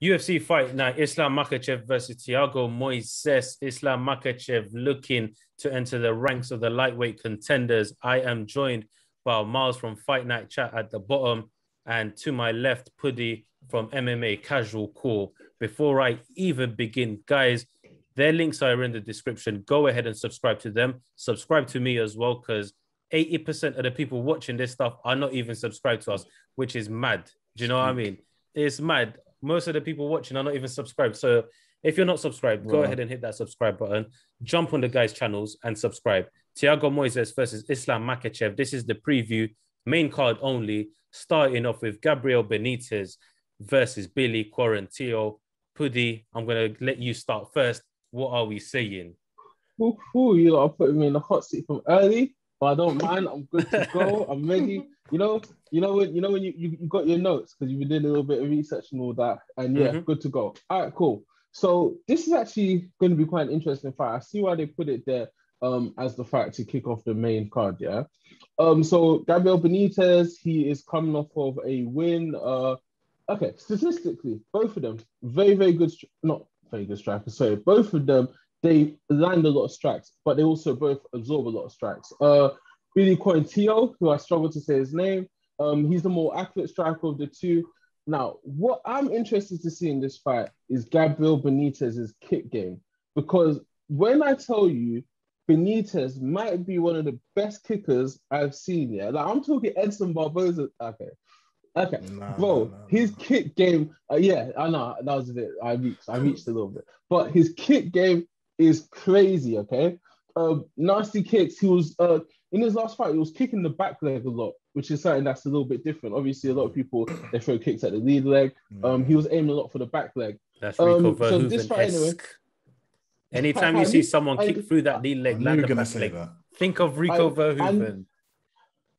UFC fight night, Islam Makhachev versus Thiago Moises. Islam Makhachev looking to enter the ranks of the lightweight contenders. I am joined by Myles from Fight Night Chat at the bottom, and to my left, Puddi from MMA Casual Core. Before I even begin, guys, their links are in the description. Go ahead and subscribe to them. Subscribe to me as well, because 80% of the people watching this stuff are not even subscribed to us, which is mad. Do you know what I mean? It's mad. Most of the people watching are not even subscribed. So if you're not subscribed, go ahead and hit that subscribe button. Jump on the guys' channels and subscribe. Thiago Moises versus Islam Makhachev. This is the preview, main card only, starting off with Gabriel Benitez versus Billy Quarantillo. Puddi, I'm going to let you start first. What are we saying? You are putting me in the hot seat from early, but I don't mind. I'm good to go. I'm ready. You know when you got your notes because you've been doing a little bit of research and all that, and good to go. All right, cool. So this is actually going to be quite an interesting fight. I see why they put it there as the fight to kick off the main card. Yeah. So Gabriel Benitez, he is coming off of a win. Okay, statistically, both of them very, very good. Not very good strikers. Sorry, both of them, they land a lot of strikes, but they also both absorb a lot of strikes. Billy Quarantio, who I struggle to say his name, he's the more accurate striker of the two. Now, what I'm interested to see in this fight is Gabriel Benitez's kick game, because when I tell you Benitez might be one of the best kickers I've seen, yeah, like I'm talking Edson Barboza. Okay, his kick game, yeah, I know that was a bit. I reached a little bit, but his kick game is crazy. Okay, nasty kicks. He was in his last fight, he was kicking the back leg a lot, which is something that's a little bit different. Obviously, a lot of people they throw kicks at the lead leg. He was aiming a lot for the back leg. That's Rico Verhoeven-esque. Anyway, anytime you see someone kick through that lead leg, land the back leg, think of Rico Verhoeven.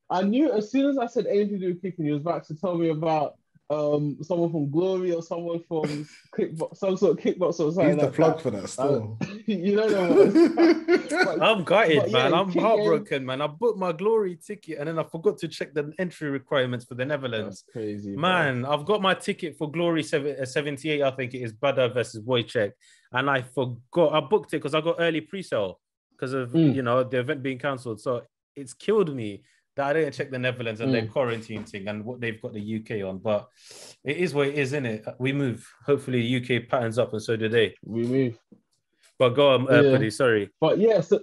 I knew as soon as I said anything to do with kicking, he was about to tell me about someone from Glory or someone from kickbox, some sort of kickbox or something. He's the plug for that still. You know that I'm gutted, man. I'm heartbroken, man. I booked my Glory ticket and then I forgot to check the entry requirements for the Netherlands. That's crazy, man. I've got my ticket for Glory 78, I think it is, Bada versus Wojciech, and I forgot. I booked it because I got early pre-sale because of the event being cancelled. So it's killed me that I didn't check the Netherlands and their quarantine thing and what they've got the UK on. But it is what it is, isn't it? We move. Hopefully UK patterns up and so do they. We move. But go on, Puddi, sorry. But so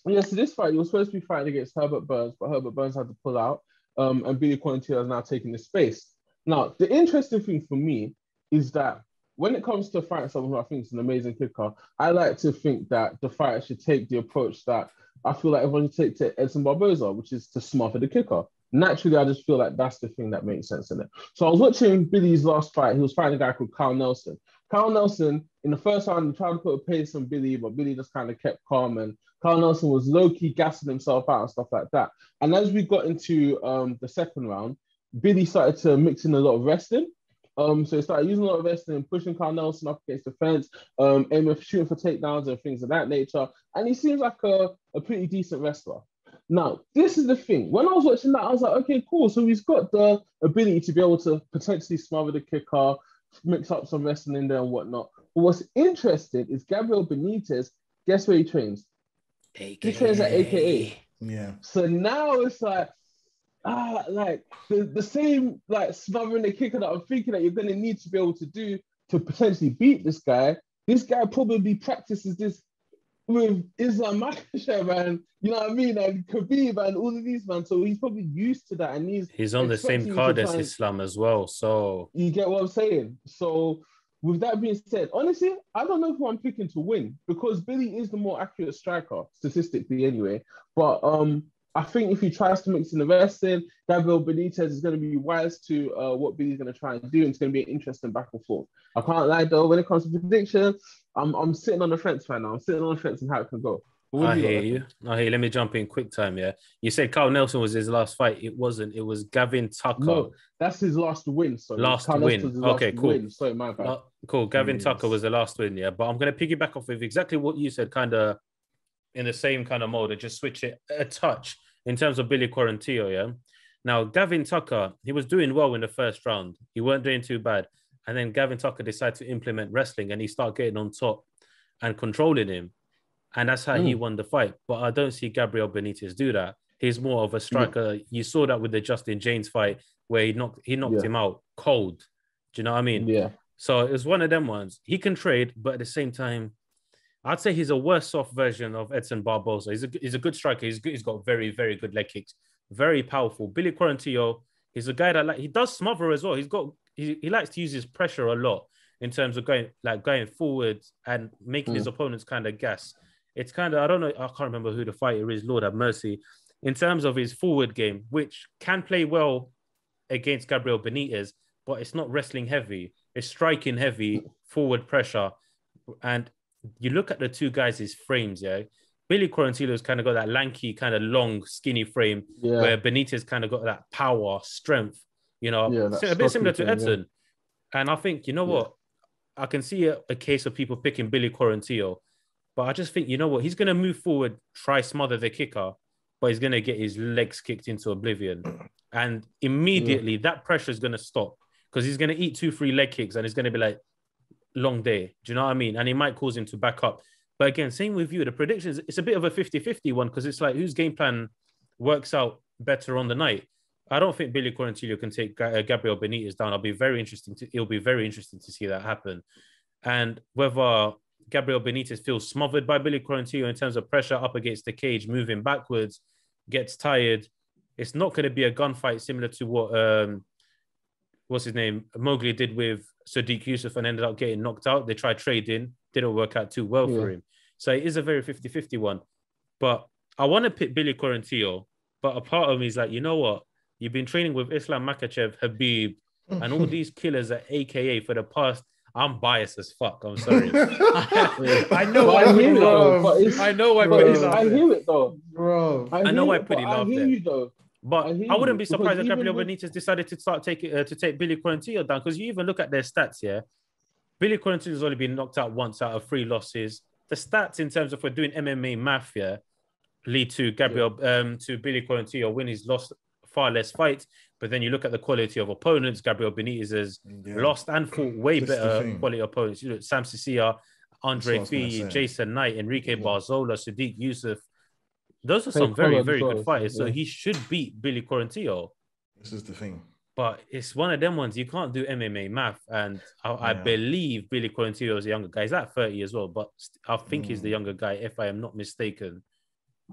this fight, he was supposed to be fighting against Herbert Burns, but Herbert Burns had to pull out. And Billy Quarantio has now taken the space. Now, the interesting thing for me is that when it comes to fighting someone who I think is an amazing kicker, I like to think that the fighter should take the approach that I feel like everyone should take to Edson Barboza, which is to smother the kicker. Naturally, I just feel like that's the thing that makes sense in it. So I was watching Billy's last fight. He was fighting a guy called Kyle Nelson. Kyle Nelson, in the first round, he tried to put a pace on Billy, but Billy just kind of kept calm. And Kyle Nelson was low-key gassing himself out and stuff like that. And as we got into the second round, Billy started to mix in a lot of wrestling. So he started using a lot of wrestling, pushing Kyle Nelson up against the fence, shooting for takedowns and things of that nature. And he seems like a pretty decent wrestler. Now, this is the thing. When I was watching that, I was like, okay, cool. So he's got the ability to be able to potentially smother the kicker, mix up some wrestling in there and whatnot. But what's interesting is Gabriel Benitez, guess where he trains? AKA. He trains at AKA. Yeah. So now it's like, the same smothering the kicker that I'm thinking that you're going to need to be able to do to potentially beat this guy. This guy probably practices this with Islam Makhachev and you know what I mean, and Khabib and all of these man. So he's probably used to that, and he's on the same card as Islam as well. So you get what I'm saying. So with that being said, honestly, I don't know who I'm picking to win because Billy is the more accurate striker statistically, anyway. But I think if he tries to mix in the wrestling, Gabriel Benitez is going to be wise to what Billy's going to try and do, and it's going to be an interesting back and forth. I can't lie though, when it comes to prediction, I'm sitting on the fence right now. I'm sitting on the fence and how it can go. I hear you. Let me jump in quick time, yeah? You said Kyle Nelson was his last fight. It wasn't. It was Gavin Tucker. No, that's his last win. Sorry. Last win. Okay, cool. Win. Sorry, my bad. Cool. Gavin Tucker was the last win, yeah? But I'm going to piggyback off with exactly what you said, kind of in the same kind of mode, and just switch it a touch in terms of Billy Quarantillo, yeah? Now, Gavin Tucker, he was doing well in the first round. He weren't doing too bad. And then Gavin Tucker decided to implement wrestling and he started getting on top and controlling him. And that's how he won the fight. But I don't see Gabriel Benitez do that. He's more of a striker. You saw that with the Justin James fight where he knocked him out cold. Do you know what I mean? Yeah. So it was one of them ones. He can trade, but at the same time, I'd say he's a worse off version of Edson Barbosa. He's a good striker. He's got very, very good leg kicks. Very powerful. Billy Quarantillo, he's a guy that he does smother as well. He likes to use his pressure a lot in terms of going forward and making his opponents kind of gas. It's kind of, I don't know, I can't remember who the fighter is, Lord have mercy. In terms of his forward game, which can play well against Gabriel Benitez, but it's not wrestling heavy. It's striking heavy, forward pressure. And you look at the two guys' frames, yeah. Billy Quarantillo's kind of got that lanky, kind of long, skinny frame, where Benitez kind of got that power, strength, you know, a bit similar to Edson. Yeah. And I think, you know what? I can see a case of people picking Billy Quarantillo, but I just think, you know what? He's going to move forward, try smother the kicker, but he's going to get his legs kicked into oblivion. And immediately that pressure is going to stop because he's going to eat 2-3 leg kicks and it's going to be like, long day. Do you know what I mean? And it might cause him to back up. But again, same with you. The predictions, it's a bit of a 50-50 one because it's like whose game plan works out better on the night. I don't think Billy Quarantillo can take Gabriel Benitez down. It'll be very interesting to see that happen. And whether Gabriel Benitez feels smothered by Billy Quarantillo in terms of pressure up against the cage, moving backwards, gets tired. It's not going to be a gunfight similar to what what's his name, Mowgli did with Sadiq Yusuf and ended up getting knocked out. They tried trading, didn't work out too well for him. So it is a very 50-50 one. But I want to pick Billy Quarantillo, but a part of me is like, you know what? You've been training with Islam Makhachev, Habib, and all these killers at AKA for the past. I'm biased as fuck. I'm sorry. I know why Puddi laughed. I know why Puddi laughed. I hear it though, bro. I know why Puddi laughed. I hear you though. But I wouldn't be surprised if Gabriel Benitez decided to take Billy Quarantillo down because you even look at their stats here. Billy Quarantillo has only been knocked out once out of 3 losses. The stats in terms of we're doing MMA math here lead to to Billy Quarantillo when he's lost far less fights. But then you look at the quality of opponents. Gabriel Benitez has lost and fought way better quality opponents. You know, Sam Sicilia, Andre Fee, Jason Knight, Enrique Barzola, Sadiq Yusuf. Those are some very, very good fighters. So he should beat Billy Quarantillo. This is the thing. But it's one of them ones, you can't do MMA math. And I believe Billy Quarantillo is a younger guy. He's at 30 as well, but I think he's the younger guy, if I am not mistaken.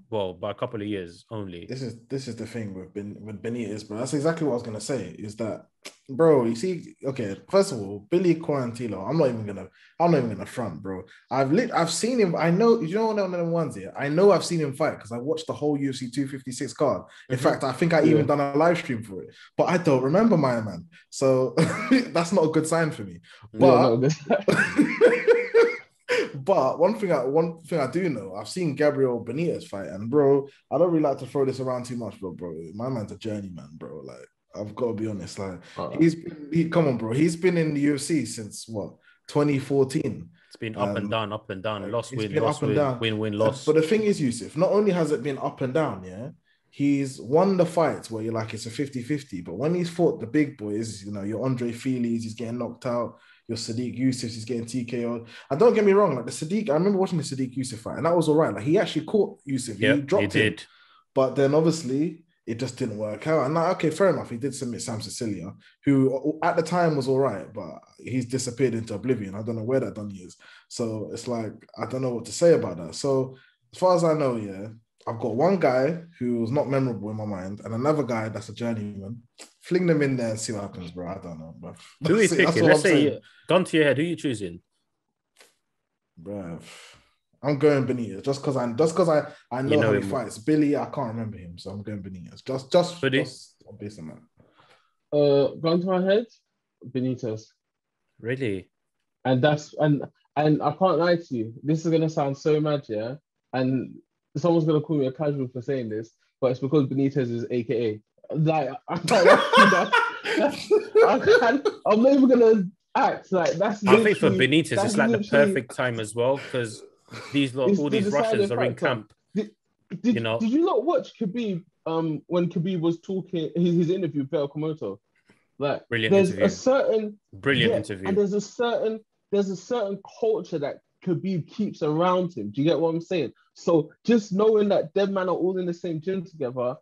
Well, by a couple of years only. This is the thing with Benitez, bro. That's exactly what I was gonna say. Is that, bro? You see, okay. First of all, Billy Quarantillo. I'm not even gonna front, bro. I've seen him. I know. You know one of them ones here. I know I've seen him fight because I watched the whole UFC 256 card. In fact, I think I even done a live stream for it, but I don't remember my man. So that's not a good sign for me. But. But one thing I do know, I've seen Gabriel Benitez fight, and bro, I don't really like to throw this around too much, but bro, my man's a journeyman, bro. Like, I've got to be honest. Like, come on, bro. He's been in the UFC since what, 2014. It's been up and down, loss, win, loss. But the thing is, Yusuf, not only has it been up and down, he's won the fights where you're like, it's a 50-50. But when he's fought the big boys, you know, your Andre Feely's, he's getting knocked out. Your Sadiq Yusuf is getting TKO'd. And don't get me wrong, like the Sadiq, I remember watching the Sadiq Yusuf fight, and that was all right. Like, he actually caught Yusuf. He dropped him. But then obviously it just didn't work out. And like, okay, fair enough. He did submit Sam Sicilia, who at the time was all right, but he's disappeared into oblivion. I don't know where that done is. So it's like, I don't know what to say about that. So as far as I know, I've got one guy who was not memorable in my mind and another guy that's a journeyman. Fling them in there and see what happens, bro. I don't know, bro. Who are you picking? Let's say, gun to your head, who are you choosing? Bro, I'm going Benitez just because I know how he fights. Billy, I can't remember him, so I'm going Benitez. Just based on that. Gun to my head, Benitez. Really? And I can't lie to you. This is gonna sound so mad, and someone's gonna call me a casual for saying this, but it's because Benitez is AKA. Like, I can't I'm not even gonna act like that's. I think for Benitez, it's like the perfect time as well because all these Russians are in camp. Did you not watch Khabib when Khabib was talking his interview with Komoto? Like, Brilliant there's interview. a certain Brilliant interview. and there's a certain culture that Khabib keeps around him. Do you get what I'm saying? So just knowing that them man are all in the same gym together,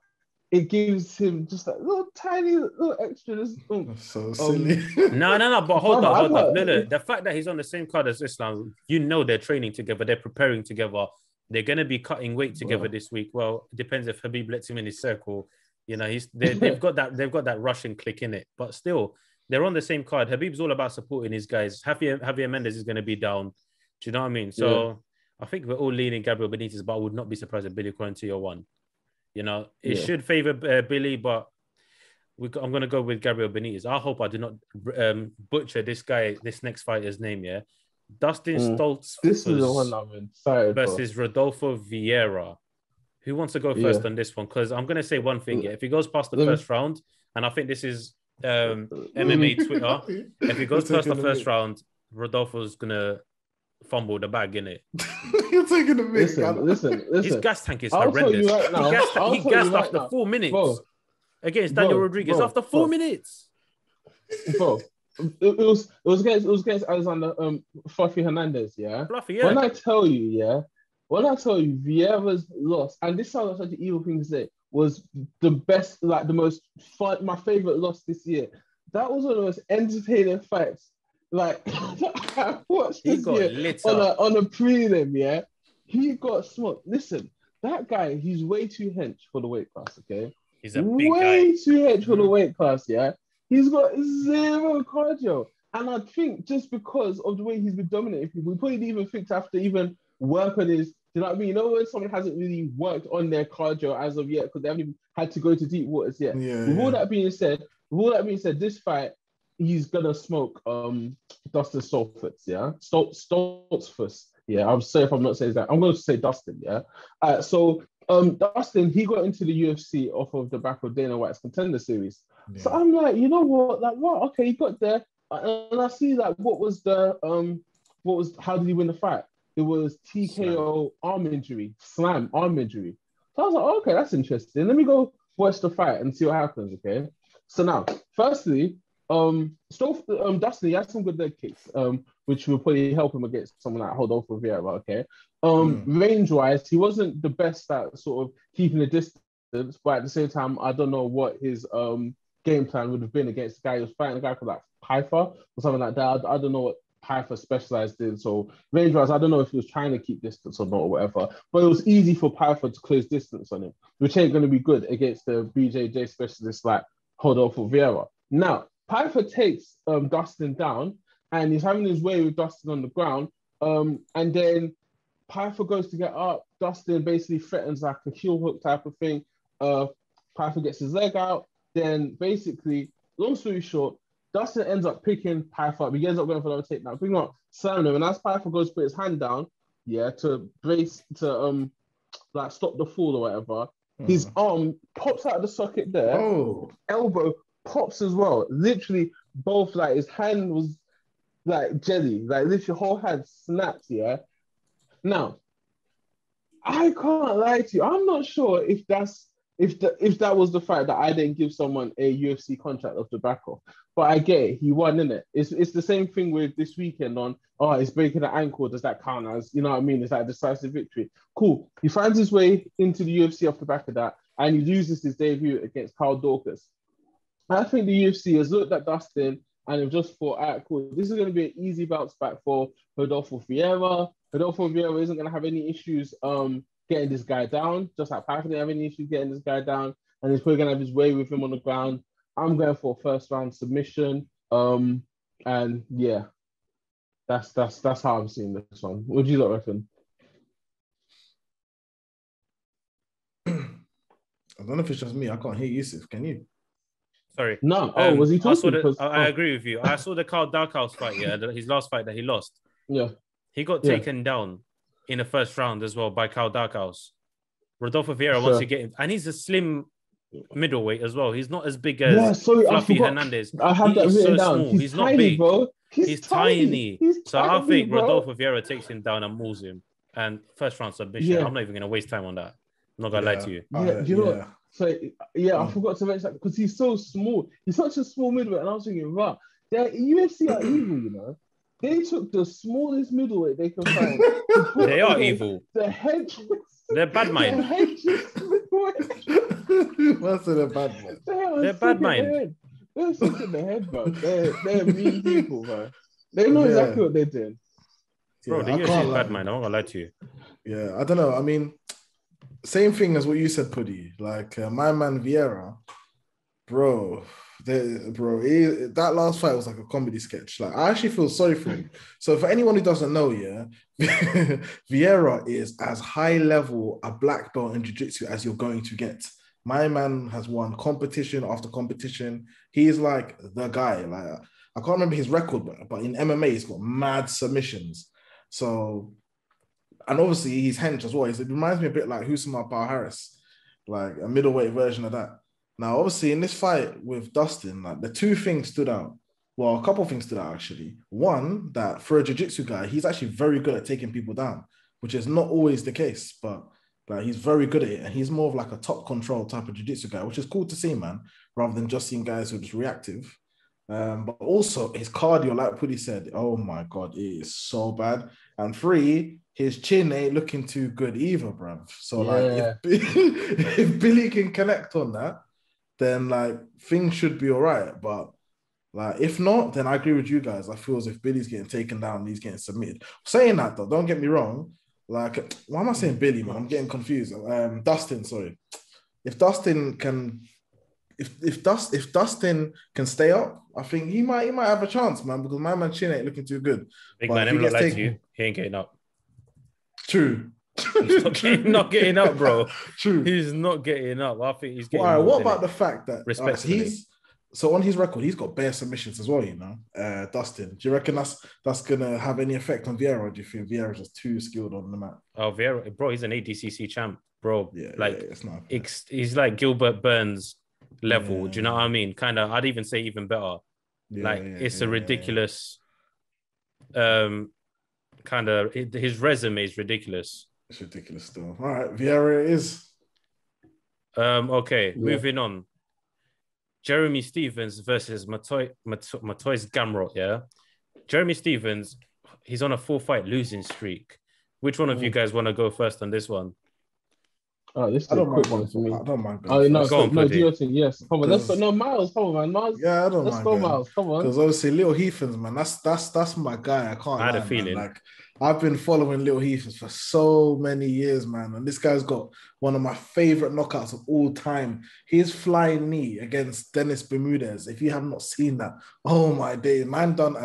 it gives him just that little tiny little extra. So silly. No. But hold up. Look, The fact that he's on the same card as Islam, you know they're training together, they're preparing together. They're going to be cutting weight together this week. Well, it depends if Khabib lets him in his circle. You know, they've got that Russian click in it. But still, they're on the same card. Khabib's all about supporting his guys. Javier Mendes is going to be down. Do you know what I mean? So I think we're all leaning Gabriel Benitez, but I would not be surprised if Billy Quarantillo won. You know, it should favor Billy, but I'm going to go with Gabriel Benitez. I hope I do not butcher this next fighter's name, yeah? Dustin Stoltz. This is the one I'm excited versus Rodolfo Vieira. Who wants to go first on this one? Because I'm going to say one thing, if he goes past the first round, and I think this is MMA Twitter, if he goes past the first round, Rodolfo's going to fumble the bag, innit? You're taking the mic. Listen. His gas tank is horrendous. He gassed after 4 minutes against Daniel Rodriguez after 4 minutes. Bro, it was against Alexander Fluffy Hernandez, yeah? Fluffy, yeah. When I tell you, Vieira's loss, and this sounds like such an evil thing to say, was the best, like the most fun, my favorite loss this year. That was one of the most entertaining fights. Like I watched this year on a prelim, yeah. He got smoked. Listen, that guy, he's way too hench for the weight class, okay? He's a big way guy. too hench for the weight class, yeah. He's got zero cardio. And I think just because of the way he's been dominating people, we probably didn't even think to have to even work on his, you know what I mean? You know when someone hasn't really worked on their cardio as of yet because they haven't even had to go to deep waters yet. With all that being said, this fight, he's gonna smoke Dustin Stoltzfus, yeah? Stoltzfus. Yeah, I'm sorry if I'm not saying that. I'm gonna say Dustin, yeah. So Dustin, he got into the UFC off of the back of Dana White's Contender Series. Yeah. So I'm like, you know what? Like, wow, okay, he got there. And I see like how did he win the fight? It was TKO arm injury, slam arm injury. So I was like, oh, okay, that's interesting. Let me go watch the fight and see what happens, okay? So now, firstly, Dustin, he had some good leg kicks, which will probably help him against someone like Rodolfo Vieira, okay? Range-wise, he wasn't the best at sort of keeping the distance, but at the same time, I don't know what his game plan would have been against the guy who was fighting, a guy called like Piper or something like that. I don't know what Piper specialized in, so range-wise, I don't know if he was trying to keep distance or not or whatever, but it was easy for Piper to close distance on him, which ain't going to be good against the BJJ specialist like Rodolfo Vieira. Now, Piper takes Dustin down, and he's having his way with Dustin on the ground, and then Piper goes to get up. Dustin basically threatens like a heel hook type of thing. Piper gets his leg out. Then basically, long story short, Dustin ends up picking Piper up. He ends up going for another takedown, picking up, slamming him, and as Piper goes to put his hand down, to like stop the fall or whatever, his arm pops out of the socket there. Oh, elbow pops as well. Literally, both like his hand was like jelly, like literally whole hand snapped. Yeah. Now, I can't lie to you. I'm not sure if that was the fight that I didn't give someone a UFC contract off the back of. But I get it. He won, innit? It's the same thing with this weekend on, he's breaking an ankle. Does that count as, you know what I mean? It's like a decisive victory. Cool. He finds his way into the UFC off the back of that, and he loses his debut against Carl Dawkins. I think the UFC has looked at Dustin and have just thought, all right, cool, this is going to be an easy bounce back for Rodolfo Vieira. Rodolfo Vieira isn't going to have any issues getting this guy down, just like Piper didn't have any issues getting this guy down, and he's probably going to have his way with him on the ground. I'm going for a first round submission. And yeah, that's how I'm seeing this one. What do you lot reckon? I don't know if it's just me. I can't hear Yusuf. Can you? Sorry. No. Was he talking? I agree with you. I saw the Carl Darkhouse fight, his last fight that he lost. Yeah. He got taken down in the first round as well by Carl Darkhouse. Rodolfo Vieira wants to get him, and he's a slim middleweight as well. He's not as big as Fluffy Hernandez. I have that written down. Small. He's tiny, not big, bro. He's tiny. So I think bro. Rodolfo Vieira takes him down and moves him. And first round submission. I'm not even going to waste time on that. I'm not going to lie to you. You know what? So yeah, I forgot to mention that because he's so small. He's such a small middleweight, and I was thinking, right, UFC are evil, you know. They took the smallest middleweight they can find to put They are evil. The head. They're bad mind. The headless middleweight. What's in a bad mind? They're bad mind. They're sick in the head, bro. They're mean people, bro. They know exactly what they're doing. Bro, the UFC is bad mind. I'm not gonna lie to you. Yeah, I don't know. I mean, same thing as what you said, Puddi. Like my man Vieira, bro. That last fight was like a comedy sketch. Like I actually feel sorry for him. So for anyone who doesn't know, yeah, Vieira is as high level a black belt in jiu-jitsu as you're going to get. My man has won competition after competition. He's like the guy. Like I can't remember his record, but in MMA, he's got mad submissions. So, and obviously he's hench as well. It reminds me a bit like Husama Paul Harris, like a middleweight version of that. Now, obviously, in this fight with Dustin, like the two things stood out. Well, a couple of things stood out, actually. One, that for a jiu-jitsu guy, he's actually very good at taking people down, which is not always the case, but like, he's very good at it. And he's more of like a top control type of jiu-jitsu guy, which is cool to see, man, rather than just seeing guys who are just reactive. But also his cardio, like Puddi said, oh my God, it is so bad. And three, his chin ain't looking too good either, bruv. So like, if Billy can connect on that, then like things should be all right. But like if not, then I agree with you guys. I feel as if Billy's getting taken down, he's getting submitted. Saying that though, don't get me wrong. Like, why am I saying Billy, man? I'm getting confused. Dustin, sorry. If Dustin can stay up, I think he might have a chance, man, because my man chin ain't looking too good. Big man, I'm not lying to you. He ain't getting up. True. He's not getting up, bro. True. He's not getting up. I think he's getting. All right, what about the fact that respectfully, so on his record, he's got bare submissions as well, you know. Dustin, do you reckon that's gonna have any effect on Vieira? Or do you think Vieira's just too skilled on the mat? Oh, Vieira, bro, he's an ADCC champ, bro. Yeah, like it's not. He's like Gilbert Burns level. Do you know what I mean? Kind of. I'd even say even better. It's a ridiculous. Kind of his resume is ridiculous. It's ridiculous still. All right, Vieira it is. Okay, moving on. Jeremy Stephens versus Matoy's Gamrot, yeah? Jeremy Stephens, he's on a 4-fight losing streak. Which one of you guys want to go first on this one? Oh, this is a quick one for me. I don't mind. Do your thing. Yes, come on. Let's go. No, Myles, come on, man. Myles. Yeah, I don't mind. Let's go, Myles. Come on. Because obviously, Little Heathens, man, that's my guy. I can't. I had a feeling. Man. Like I've been following Little Heathens for so many years, man, and this guy's got one of my favorite knockouts of all time. His flying knee against Dennis Bermudez. If you have not seen that, oh my days, man, done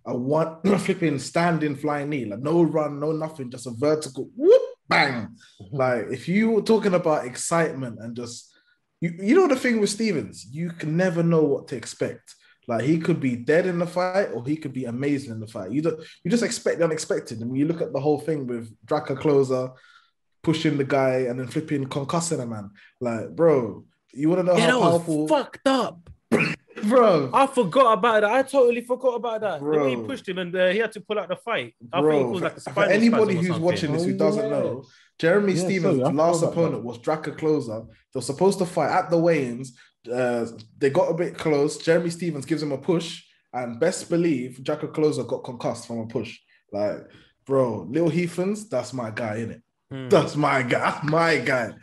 a one flipping standing flying knee, like no run, no nothing, just a vertical whoop. Bang! Like if you were talking about excitement and just you know the thing with Stephens, you can never know what to expect. Like he could be dead in the fight or he could be amazing in the fight. You just expect the unexpected. And when you look at the whole thing with Draca Closer pushing the guy and then flipping concussing a man, like bro, you want to know how powerful? Fucked up. Bro, I forgot about that. I totally forgot about that. Bro. The way he pushed him and he had to pull out the fight. I Bro, think it was like a spinal for anybody spasm or who's watching this who doesn't know, Jeremy Stephens' last opponent was Draca Closer. They were supposed to fight at the weigh-ins. They got a bit close. Jeremy Stephens gives him a push, and best believe Draca Closer got concussed from a push. Like, bro, Little Heathens, that's my guy, innit? That's my guy. My guy.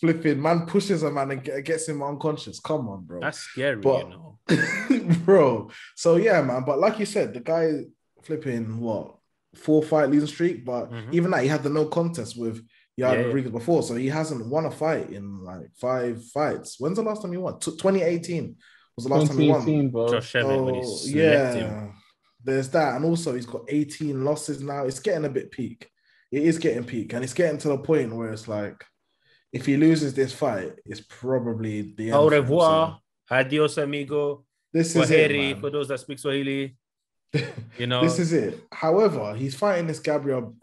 Flipping man pushes a man and gets him unconscious. Come on, bro. That's scary, but, you know. Bro. So yeah, man. But like you said, the guy flipping 4-fight losing streak. But even that, he had the no contest with Yair Rodriguez before, so he hasn't won a fight in like 5 fights. When's the last time he won? 2018 was the last time he won. Bro. Josh Emmett when he slept him. There's that, and also he's got 18 losses now. It's getting a bit peak. It is getting peak, and it's getting to the point where it's like, if he loses this fight, it's probably the end. Au revoir, adios, amigo. This is it, for those that speak Swahili. You know, this is it. However, he's fighting this Gabriel.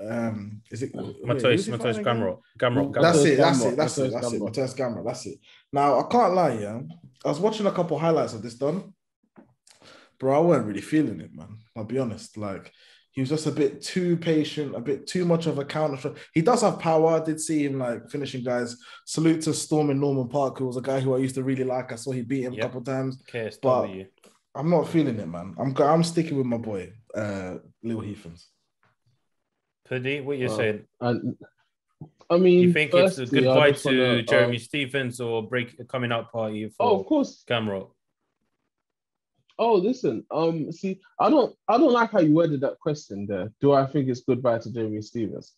Is it Mateusz Gamrot? That's it. Mateusz Gamrot. That's it. Now I can't lie, yeah. I was watching a couple highlights of this done, bro. I wasn't really feeling it, man. I'll be honest. Like he was just a bit too patient, a bit too much of a counter. He does have power. I did see him like finishing guys. Salute to Storm in Norman Park, who was a guy who I used to really like. I saw he beat him a couple of times. KSW. But I'm not feeling it, man. I'm sticking with my boy, Lil Heathens. Puddi, what you saying? I mean, you think it's a goodbye to Jeremy Stephens or coming out party for of course, Gamrot? Oh, listen. See, I don't like how you worded that question there. Do I think it's goodbye to Jeremy Stephens?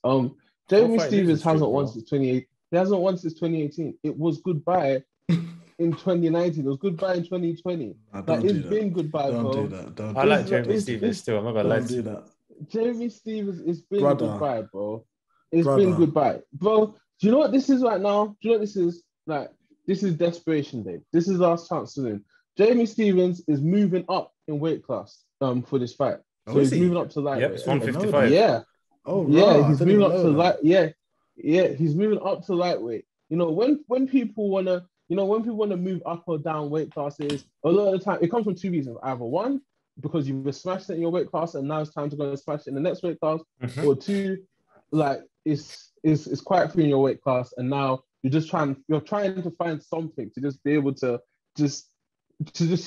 Jeremy Stephens hasn't won since 2018. He hasn't won since 2018. It was goodbye in 2019. It was goodbye in 2020. It's been goodbye, bro. Don't do that. I like Jeremy Stephens still. I'm not gonna lie to you. That. Jeremy Stephens, it's been goodbye, bro. It's been goodbye, bro. Do you know what this is right now? Do you know what this is? Like, this is desperation day. This is last chance to win. Jeremy Stephens is moving up in weight class for this fight. So he's moving up to lightweight. Yep, it's 155. Yeah. Oh, yeah, he's moving up to light. Yeah, he's moving up to lightweight. You know, when people wanna move up or down weight classes, a lot of the time it comes from two reasons. Either one, because you've smashed it in your weight class and now it's time to go and smash it in the next weight class, or two, like it's quite free in your weight class and now you're trying to find something to just be able to just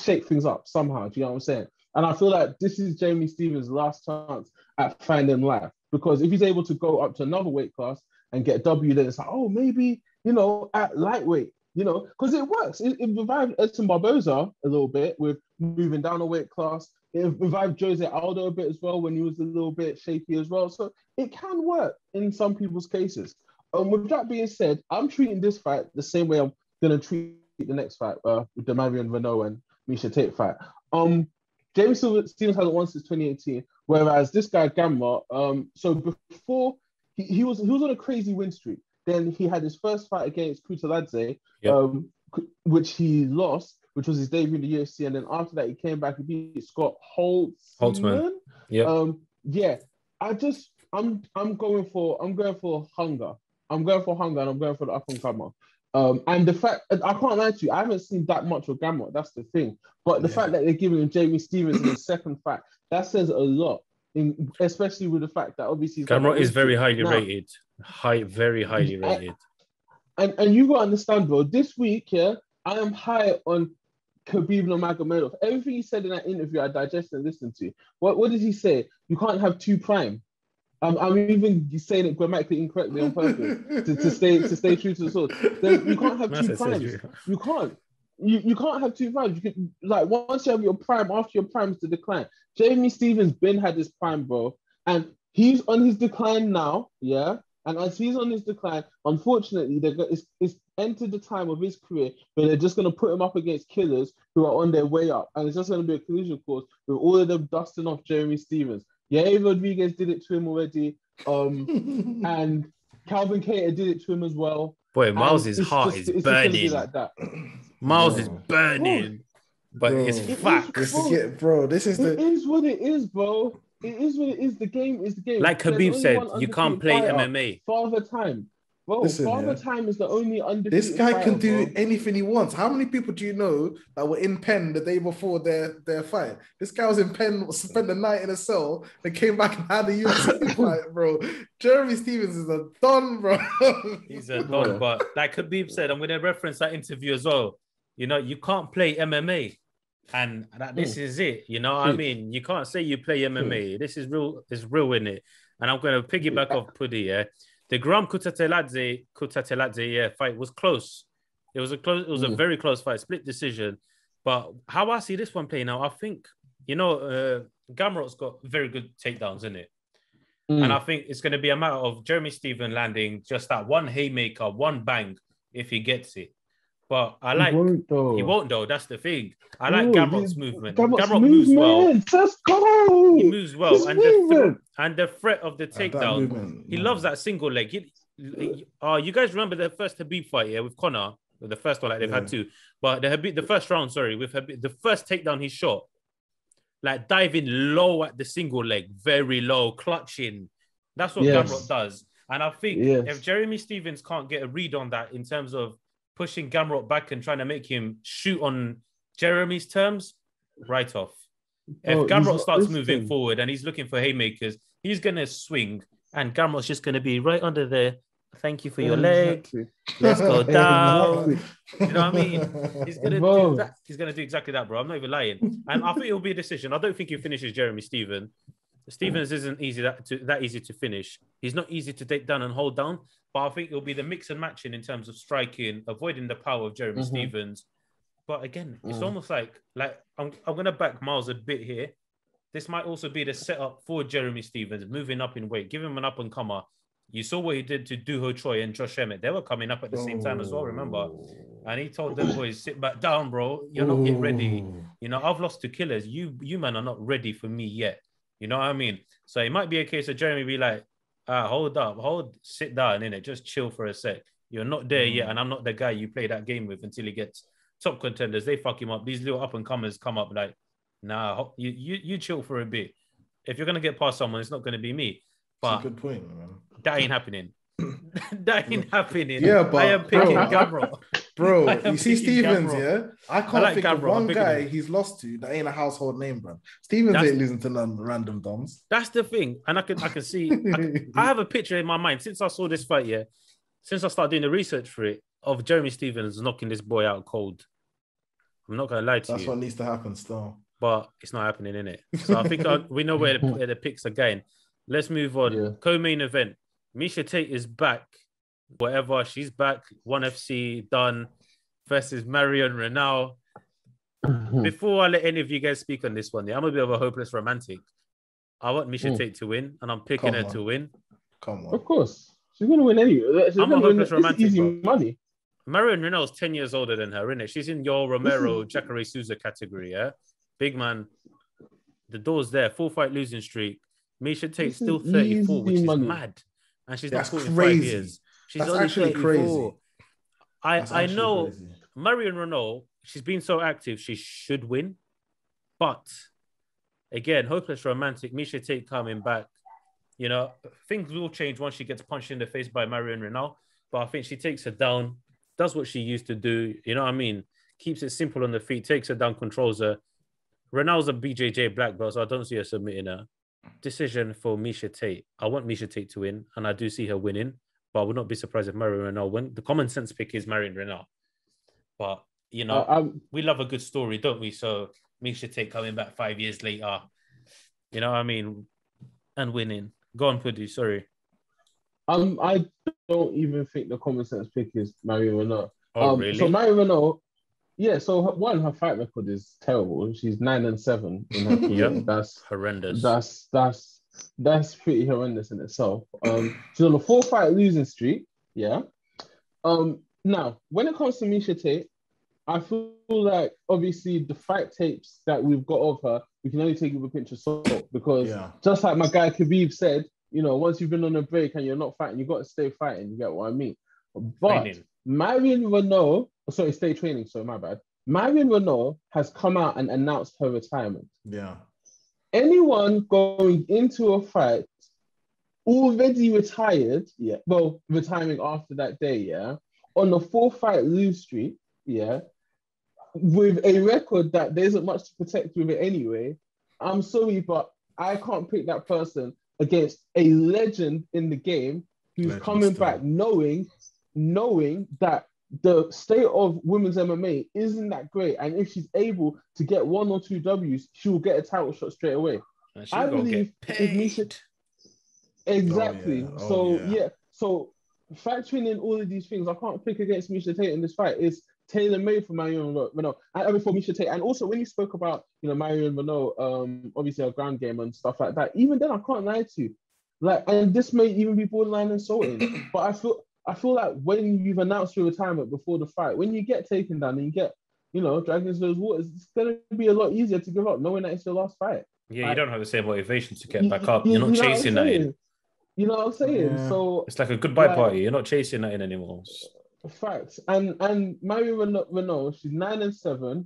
shake things up somehow. Do you know what I'm saying? And I feel like this is Jeremy Stephens' last chance at finding life, because if he's able to go up to another weight class and get W, then it's like, oh, maybe, you know, at lightweight, you know, because it works. It revived Edson Barboza a little bit with moving down a weight class. It revived Jose Aldo a bit as well when he was a little bit shaky as well. So it can work in some people's cases. With that being said, I'm treating this fight the same way I'm going to treat the next fight with the Marion, Reneau and Miesha Tate fight. Jeremy Stephens hasn't won since 2018, whereas this guy Gamrot, so before he was on a crazy win streak. Then he had his first fight against Kutaladze, which he lost, which was his debut in the UFC, and then after that he came back and beat Scott Holtzman. Yeah, I'm going for hunger. I'm going for hunger, and I'm going for the up and comer. And the fact, I can't lie to you, I haven't seen that much of Gamrot. That's the thing. But the fact that they're giving him Jamie Stephens in his second fight, that says a lot. Especially with the fact that obviously Gamrot is very highly rated. Very highly rated. And you gotta understand, bro. This week, I am high on Khabib Nurmagomedov. Everything he said in that interview, I digested and listened to. What did he say? You can't have two prime. I'm even saying it grammatically incorrectly on purpose to stay true to the source. You can't have two primes. You can't. You can't have two primes. You can, like, once you have your prime, after your prime is the decline. Jamie Stephens had his prime, bro, and he's on his decline now. Yeah, and as he's on his decline, unfortunately, it's entered the time of his career where they're just going to put him up against killers who are on their way up, and it's just going to be a collision course with all of them dusting off Jeremy Stephens. Yeah, Rodriguez did it to him already, and Calvin Kattar did it to him as well. Boy, Miles' heart is burning. Like that. Miles is burning, but it's fact. This is It is what it is, bro. It is what it is. The game is the game. Like Khabib said, you can't play MMA. Father Time. Bro, Father Time is the only undefeated This guy fighter, can do bro. anything he wants. How many people do you know that were in pen the day before their fight? This guy was in pen, spent the night in a cell, then came back and had a UFC fight, bro. Jeremy Stephens is a don, bro. He's a don, but like Khabib said, I'm going to reference that interview as well. You know, you can't play MMA. And this is it. You know what I mean? You can't say you play MMA. This is real. It's real, isn't it? And I'm going to piggyback off Puddi, yeah? The Gram Kutateladze fight was close. It was a very close fight, split decision. But how I see this one playing out, I think, you know, Gamrot's got very good takedowns, isn't it? And I think it's going to be a matter of Jeremy Stephens landing just that one haymaker, one bang, if he gets it. But I like... He won't, though. That's the thing. I like Gamrot's movement. Gamrot moves well. Let's go! He moves well. And the threat of the takedown. He loves that single leg. You guys remember the first Khabib fight, with Conor? The first one, like they've had two. But the first round, with Khabib, the first takedown he shot, like diving low at the single leg, very low, clutching. That's what Gamrot does. And I think if Jeremy Stephens can't get a read on that in terms of pushing Gamrot back and trying to make him shoot on Jeremy's terms, right off. If Bro, Gamrot starts moving listen. forward and he's looking for haymakers, he's gonna swing, and Gamrot's just gonna be right under there. Thank you for your leg. Exactly. Let's go down. Exactly. You know what I mean? He's gonna do Bro. that. He's gonna do exactly that, bro. I'm not even lying. And I think it'll be a decision. I don't think he finishes Jeremy Stevens. Stevens isn't that easy to finish. He's not easy to take down and hold down. But I think it'll be the mix and matching in terms of striking, avoiding the power of Jeremy Stevens. But again, it's almost like I'm gonna back Myles a bit here. This might also be the setup for Jeremy Stevens moving up in weight. Give him an up and comer. You saw what he did to Duho Choi and Josh Emmett. They were coming up at the same time as well, remember? And he told them boys, sit back down, bro. You're not yet ready. You know, I've lost to killers. You man are not ready for me yet. You know what I mean? So it might be a case of Jeremy be like, hold up, sit down, innit? Just chill for a sec. You're not there yet, and I'm not the guy you play that game with until he gets top contenders. They fuck him up. These little up-and-comers come up like, nah, you chill for a bit. If you're going to get past someone, it's not going to be me. But that's a good point, man. That ain't happening. That ain't happening. Yeah, but I am picking Gamrot. Bro, you see Stevens, Gamrot. yeah? I can't like think Gamrot. of one guy him. he's lost to that ain't a household name, bro. Stevens ain't losing to none random dons. That's the thing. And I can see, I have a picture in my mind since I saw this fight, yeah, since I started doing the research for it, of Jeremy Stevens knocking this boy out cold. I'm not going to lie to you. That's what needs to happen still. But it's not happening, innit? So I think we know where the picks are going. Let's move on. Yeah. Co-main event. Miesha Tate is back. Whatever, she's back. ONE FC done versus Marion Reneau. Before I let any of you guys speak on this one, I'm a bit of a hopeless romantic. I want Miesha Tate to win, and I'm picking her to win. Come on. Of course. She's going to win anyway. I'm a hopeless romantic. Easy money. Marion Reneau is 10 years older than her, innit? She's in your Romero, Jacare Souza category, yeah? Big man. The door's there. 4-fight losing streak. Miesha Tate still 34, which is mad. And she's not caught in 5 years. She's only actually 34. Crazy. I know crazy. Marion Reneau, she's been so active, she should win. But again, hopeless romantic, Miesha Tate coming back. You know, things will change once she gets punched in the face by Marion Reneau. But I think she takes her down, does what she used to do. You know what I mean? Keeps it simple on the feet, takes her down, controls her. Reneau's a BJJ black belt, so I don't see her submitting her. Decision for Miesha Tate. I want Miesha Tate to win, and I do see her winning. But I would not be surprised if Marion Reneau win. The common sense pick is Marion Reneau. But, you know, we love a good story, don't we? So Miesha Tate coming back 5 years later, you know what I mean? And winning. Go on, Puddi, sorry. I don't even think the common sense pick is Marion Reneau. Oh, really? So Marion Reneau, yeah, so her fight record is terrible. She's 9-7 in her career. Yep. That's horrendous. That's pretty horrendous in itself. She's on a 4-fight losing streak. Yeah. Now, when it comes to Miesha Tate, I feel like obviously the fight tapes that we've got of her, we can only take it with a pinch of salt because just like my guy Khabib said, you know, once you've been on a break and you're not fighting, you got to stay fighting. You get what I mean? But Marion Reneau, stay training. So my bad. Marion Reneau has come out and announced her retirement. Yeah. Anyone going into a fight already retired, retiring after that day, on a 4-fight lose streak, with a record that there isn't much to protect with it anyway. I'm sorry, but I can't pick that person against a legend in the game who's coming back knowing that the state of women's MMA isn't that great. And if she's able to get 1 or 2 Ws, she will get a title shot straight away. I believe if Miesha... Exactly. So factoring in all of these things, I can't pick against Miesha Tate in this fight. It's tailor-made for Marion Reneau. I mean, for Miesha Tate. And also, when you spoke about, you know, Marion Reneau, obviously her ground game and stuff like that, even then, I can't lie to you. Like, and this may even be borderline insulting, but I feel like when you've announced your retirement before the fight, when you get taken down and you get, you know, dragged into those waters, it's going to be a lot easier to give up knowing that it's your last fight. Yeah, you don't have the same motivation to get back up. You're not chasing that in. You know what I'm saying? Yeah. So it's like a goodbye party. You're not chasing that in anymore. Facts. And Marion Reneau, she's 9-7,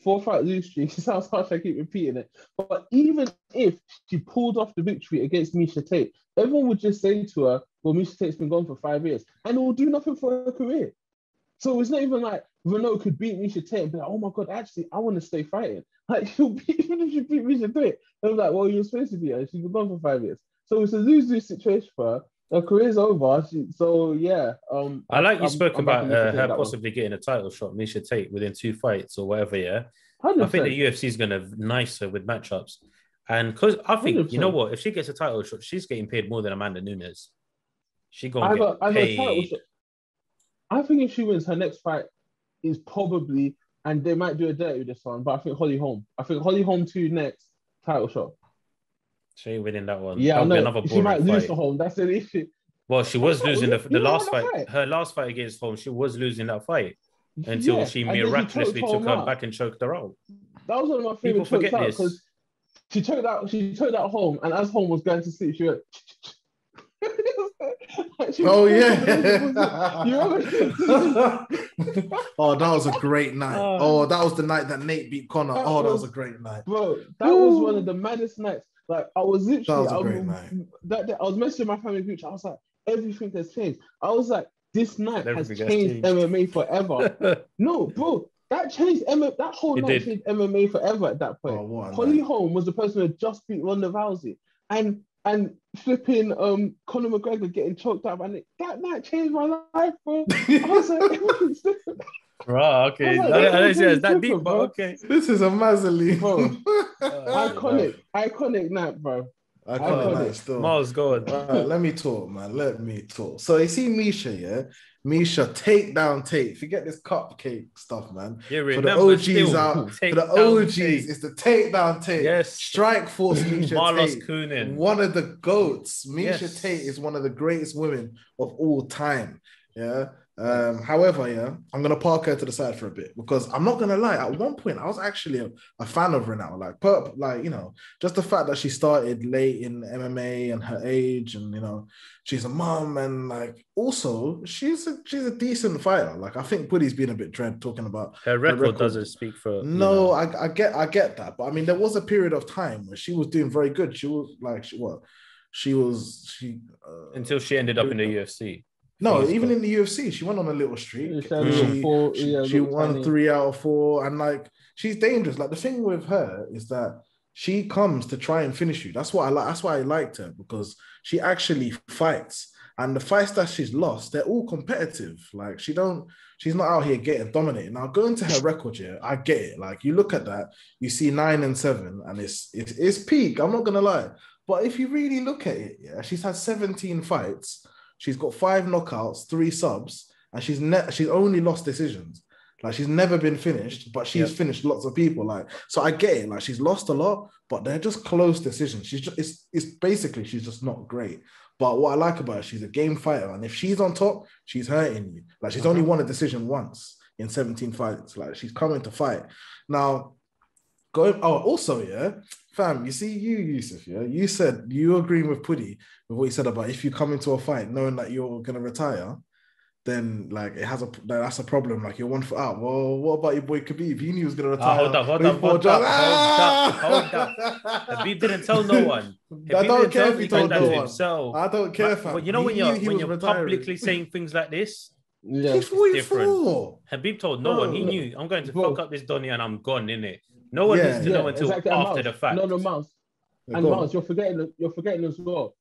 4-fight lose streak. It sounds harsh, I keep repeating it. But even if she pulled off the victory against Miesha Tate, everyone would just say to her, well, Miesha Tate's been gone for 5 years. And it will do nothing for her career. So it's not even like Reneau could beat Miesha Tate and be like, oh my God, actually, I want to stay fighting. Like, even if she beat Miesha Tate, they're like, well, you're supposed to be her. She's been gone for 5 years. So it's a lose-lose situation for her. Her career's over. So, yeah. I like you spoke I'm about her that possibly getting a title shot, Miesha Tate, within 2 fights or whatever, yeah? 100%. I think the UFC is going to nice her with matchups. And because I think, 100%. you know what? If she gets a title shot, she's getting paid more than Amanda Nunes. She going to get paid. I think if she wins, her next fight is probably, and they might do a dirty with this one, but I think Holly Holm. I think Holly Holm 2 next, title shot. She ain't winning that one. Yeah, That'll I know. be another She might fight. lose to Holm. That's an issue. Well, she was losing the last fight. Her last fight against Holm, she was losing that fight until she miraculously took her back and choked her out. That was one of my favorite chokes out because she choked out Holm, and as Holm was going to sleep, she went. Oh yeah. You Oh, that was a great night. That was the night that Nate beat Conor. That was a great night, bro. That was one of the maddest nights. Like I was literally, that was a great night. I was messaging my family group. I was like, everything has changed. I was like, this night has changed MMA forever. No, bro, that changed MMA. That whole night changed MMA forever at that point. Holly Holm was the person who had just beat Ronda Rousey, and flipping Conor McGregor getting choked up, and that night changed my life, bro. I was like, everything's different. Right, okay. I don't see it's that deep, but okay. This is a Mazzoli, bro. Iconic night, bro. Iconic night still. Miles, go on. Let me talk, man. Let me talk. So you see Miesha, yeah? Miesha, take down Tate. Forget this cupcake stuff, man. Yeah, for the OGs out, for the OGs, it's the take down Tate. Yes. Strike Force Miesha Tate. Kunin. One of the GOATs. Miesha Tate is one of the greatest women of all time. Yeah. However, yeah, I'm gonna park her to the side for a bit because I'm not gonna lie. At one point, I was actually a fan of Reneau. Like, you know, just the fact that she started late in MMA and her age, and you know, she's a mom, and like also she's a decent fighter. Like I think Puddi's been a bit dread talking about her record doesn't speak for. No, you know. I get that, but I mean, there was a period of time where she was doing very good. She was like, until she ended up in the UFC. No, even in the UFC, she went on a little streak. She won 3 out of 4, and like she's dangerous. Like the thing with her is that she comes to try and finish you. That's what I like. That's why I liked her, because she actually fights, and the fights that she's lost, they're all competitive. Like she's not out here getting dominated. Now going to her record here, I get it. Like you look at that, you see 9 and 7, and it's peak. I'm not gonna lie, but if you really look at it, yeah, she's had 17 fights. She's got 5 knockouts, 3 subs, and she's only lost decisions. Like she's never been finished, but she's finished lots of people. Like, so I get it. Like she's lost a lot, but they're just close decisions. It's basically she's just not great. But what I like about her, she's a game fighter, and if she's on top, she's hurting you. Like she's only won a decision once in 17 fights. Like she's coming to fight. Now, also, yeah, fam, you see Yusuf, yeah, you said you agreeing with Puddi with what he said about if you come into a fight knowing that you're gonna retire, then like that's a problem. Like you're 1 foot out. Well, what about your boy Khabib? He knew he was gonna retire. Hold up. Khabib didn't tell no one. I don't care if he told no one. Himself. I don't care, fam. But you know when you're publicly saying things like this, yeah, he's 44. Khabib told no one. He knew I'm going to fuck up this Donny and I'm gone, innit? No one needs to know until after the fact. No, Miles. And Miles, you're forgetting as well.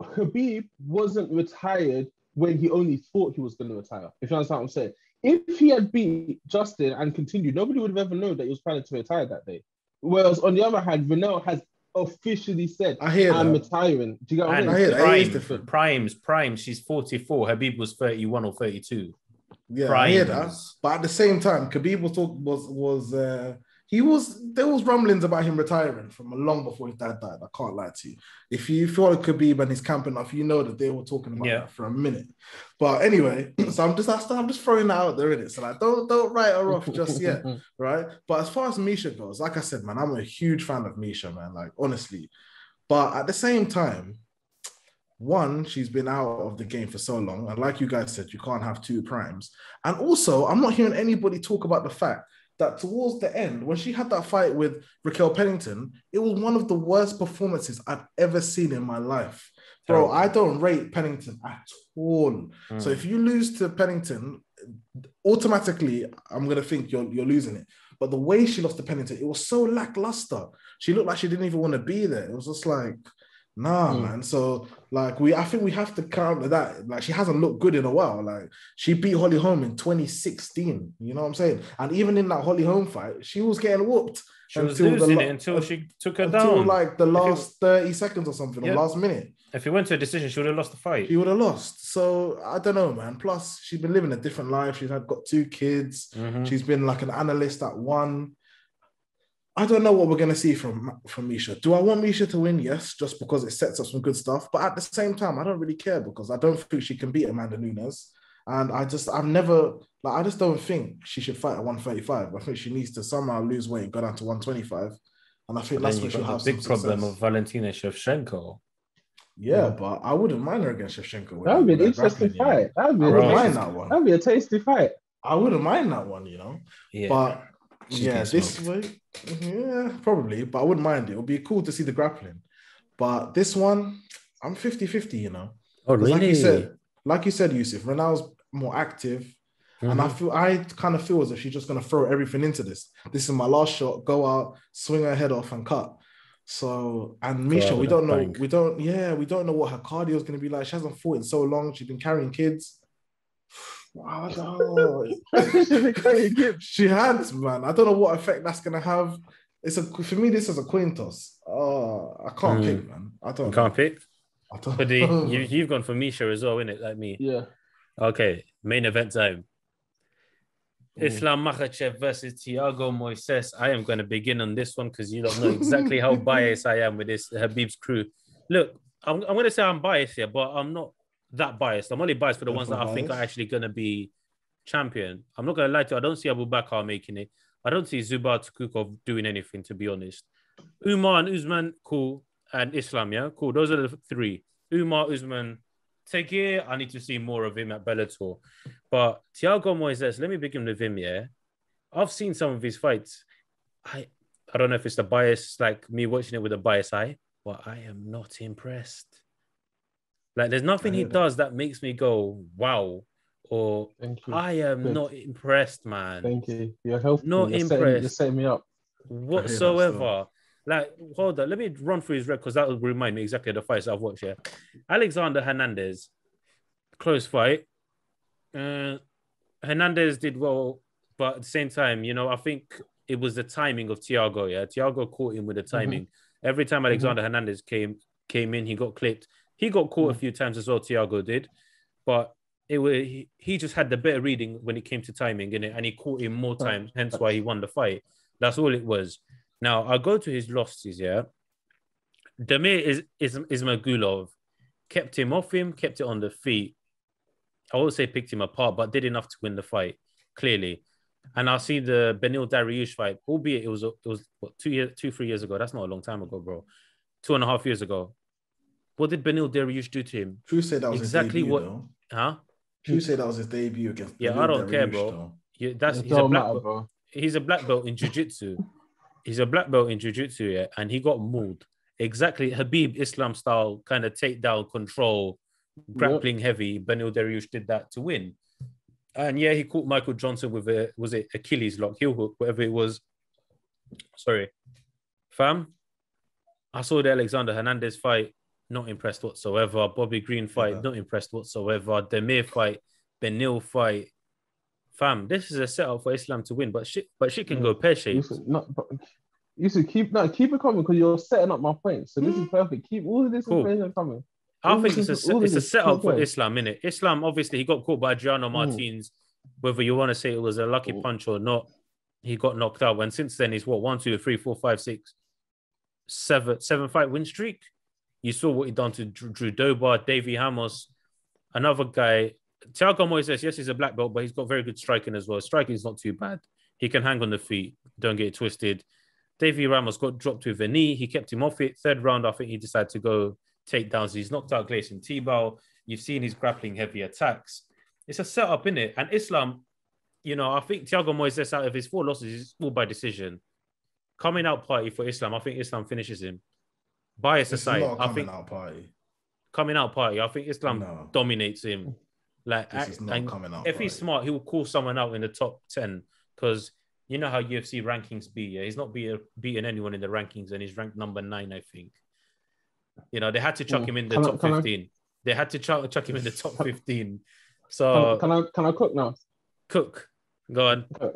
Khabib wasn't retired when he only thought he was going to retire. If you understand what I'm saying. If he had beat Justin and continued, nobody would have ever known that he was planning to retire that day. Whereas on the other hand, Reneau has officially said, I'm retiring. Do you get what I mean? I hear that. Prime. She's 44. Habib was 31 or 32. Yeah, I hear that. But at the same time, Khabib there was rumblings about him retiring from long before his dad died. I can't lie to you. If you follow Khabib and his camp enough, you know that they were talking about that for a minute. But anyway, so I'm just throwing that out there, innit? So like, don't write her off just yet, right? But as far as Miesha goes, like I said, man, I'm a huge fan of Miesha, man. Like honestly, but at the same time, one, she's been out of the game for so long, and like you guys said, you can't have 2 primes. And also, I'm not hearing anybody talk about the fact that towards the end, when she had that fight with Raquel Pennington, it was one of the worst performances I've ever seen in my life. Bro, I don't rate Pennington at all. So if you lose to Pennington, automatically I'm gonna think you're losing it. But the way she lost to Pennington, it was so lackluster. She looked like she didn't even want to be there. It was just like, nah, man. So like I think we have to counter that. Like she hasn't looked good in a while. Like she beat Holly Holm in 2016. You know what I'm saying? And even in that Holly Holm fight, she was getting whooped. She was losing it until she took her down. Until like the last 30 seconds or something, or last minute. If it went to a decision, she would have lost the fight. She would have lost. So I don't know, man. Plus, she's been living a different life. She's got 2 kids. She's been like an analyst at one. I don't know what we're going to see from Miesha. Do I want Miesha to win? Yes, just because it sets up some good stuff. But at the same time, I don't really care because I don't think she can beat Amanda Nunes. And I just don't think she should fight at 135. I think she needs to somehow lose weight and go down to 125. And I think that's what she'll have. The big problem of Valentina Shevchenko. Yeah, but I wouldn't mind her against Shevchenko. That would be an interesting fight. I wouldn't mind that one. That would be a tasty fight. I wouldn't mind that one, Yeah. But this way, probably. But I wouldn't mind it. It would be cool to see the grappling. But this one, I'm 50-50, Oh, really? Like you said, Yusuf, Reneau's more active. And I kind of feel as if she's just going to throw everything into this. This is my last shot. Go out, swing her head off and cut. So, and Miesha, we don't know what her cardio is going to be like. She hasn't fought in so long. She's been carrying kids. Wow, she has, man. I don't know what effect that's going to have. For me, this is a coin toss. I can't pick, man. You can't pick? But you've gone for Miesha as well, innit? Like me. Yeah. Okay, main event time. Islam Makhachev versus Thiago Moises. I am going to begin on this one because you don't know exactly how biased I am with this Habib's crew. Look, I'm going to say I'm biased here, but I'm not that biased. I'm only biased for the ones that I think are actually going to be champion. I'm not going to lie to you. I don't see Abu Bakr making it. I don't see Zubair Tukhugov doing anything, to be honest. Umar and Usman, cool. And Islam, yeah? Cool. Those are the 3. Umar, Usman, Tegir, I need to see more of him at Bellator. But Thiago Moises, let me begin with him, yeah? I've seen some of his fights. I don't know if it's the bias, like me watching it with a biased eye, but I am not impressed. Like, there's nothing he does that makes me go, wow, or I am not impressed, man. Thank you. You're helping. Not impressed. You're setting me up. Whatsoever. Like, hold on, let me run through his record because that will remind me exactly of the fights I've watched here. Alexander Hernandez, close fight. Hernandez did well, but at the same time, I think it was the timing of Thiago. Yeah, Thiago caught him with the timing. Every time Alexander Hernandez came in, he got clipped. He got caught a few times as well. Thiago did, but he just had the better reading when it came to timing, innit? And he caught him more times. Hence why he won the fight. That's all it was. Now I'll go to his losses. Yeah, Damir Ismagulov kept him off him, kept it on the feet. I won't say picked him apart, but did enough to win the fight, clearly. And I'll see the Benil Dariush fight, albeit it was what, 3 years ago. That's not a long time ago, bro. 2.5 years ago. What did Benil Dariush do to him? True said that was exactly his debut, though. Huh? True said that was his debut against. Yeah, I don't care, bro. He's a black belt. Bro. He's a black belt in jiu-jitsu. Yeah, and he got mauled. Exactly, Habib Islam style kind of takedown control, grappling heavy. Benil Dariush did that to win. And yeah, he caught Michael Johnson with was it Achilles lock, heel hook, whatever it was. Sorry. Fam, I saw the Alexander Hernandez fight, not impressed whatsoever. Bobby Green fight, not impressed whatsoever. Demir fight, Benil fight. Fam, this is a setup for Islam to win, but shit can go pear-shaped. You should keep it coming because you're setting up my points. So this is perfect. Keep all of this information coming. I think it's a setup for Islam, innit? Islam, obviously, he got caught by Adriano Martins. Whether you want to say it was a lucky punch or not, he got knocked out. And since then, he's 1, 2, 3, 4, 5, 6, 7 fight win streak. You saw what he done to Drew Dober, Davey Hamos, another guy. Thiago Moises, yes, he's a black belt, but he's got very good striking as well. Striking is not too bad. He can hang on the feet. Don't get it twisted. Davey Ramos got dropped with a knee. He kept him off it. Third round, I think he decided to go takedowns. He's knocked out Gleison Tebow. You've seen his grappling heavy attacks. It's a setup, innit? And Islam, I think Thiago Moises, out of his 4 losses, is all by decision. Coming out party for Islam, I think Islam finishes him. Bias aside, I think coming out party, I think Islam dominates him. Like, This is not coming out. If he's smart, he will call someone out in the top 10 because you know how UFC rankings be. Yeah, he's not beating anyone in the rankings, and he's ranked number 9, I think. You know, they had to chuck him in the top 15. They had to chuck him in the top 15. So can I cook now? Cook. Go on. Can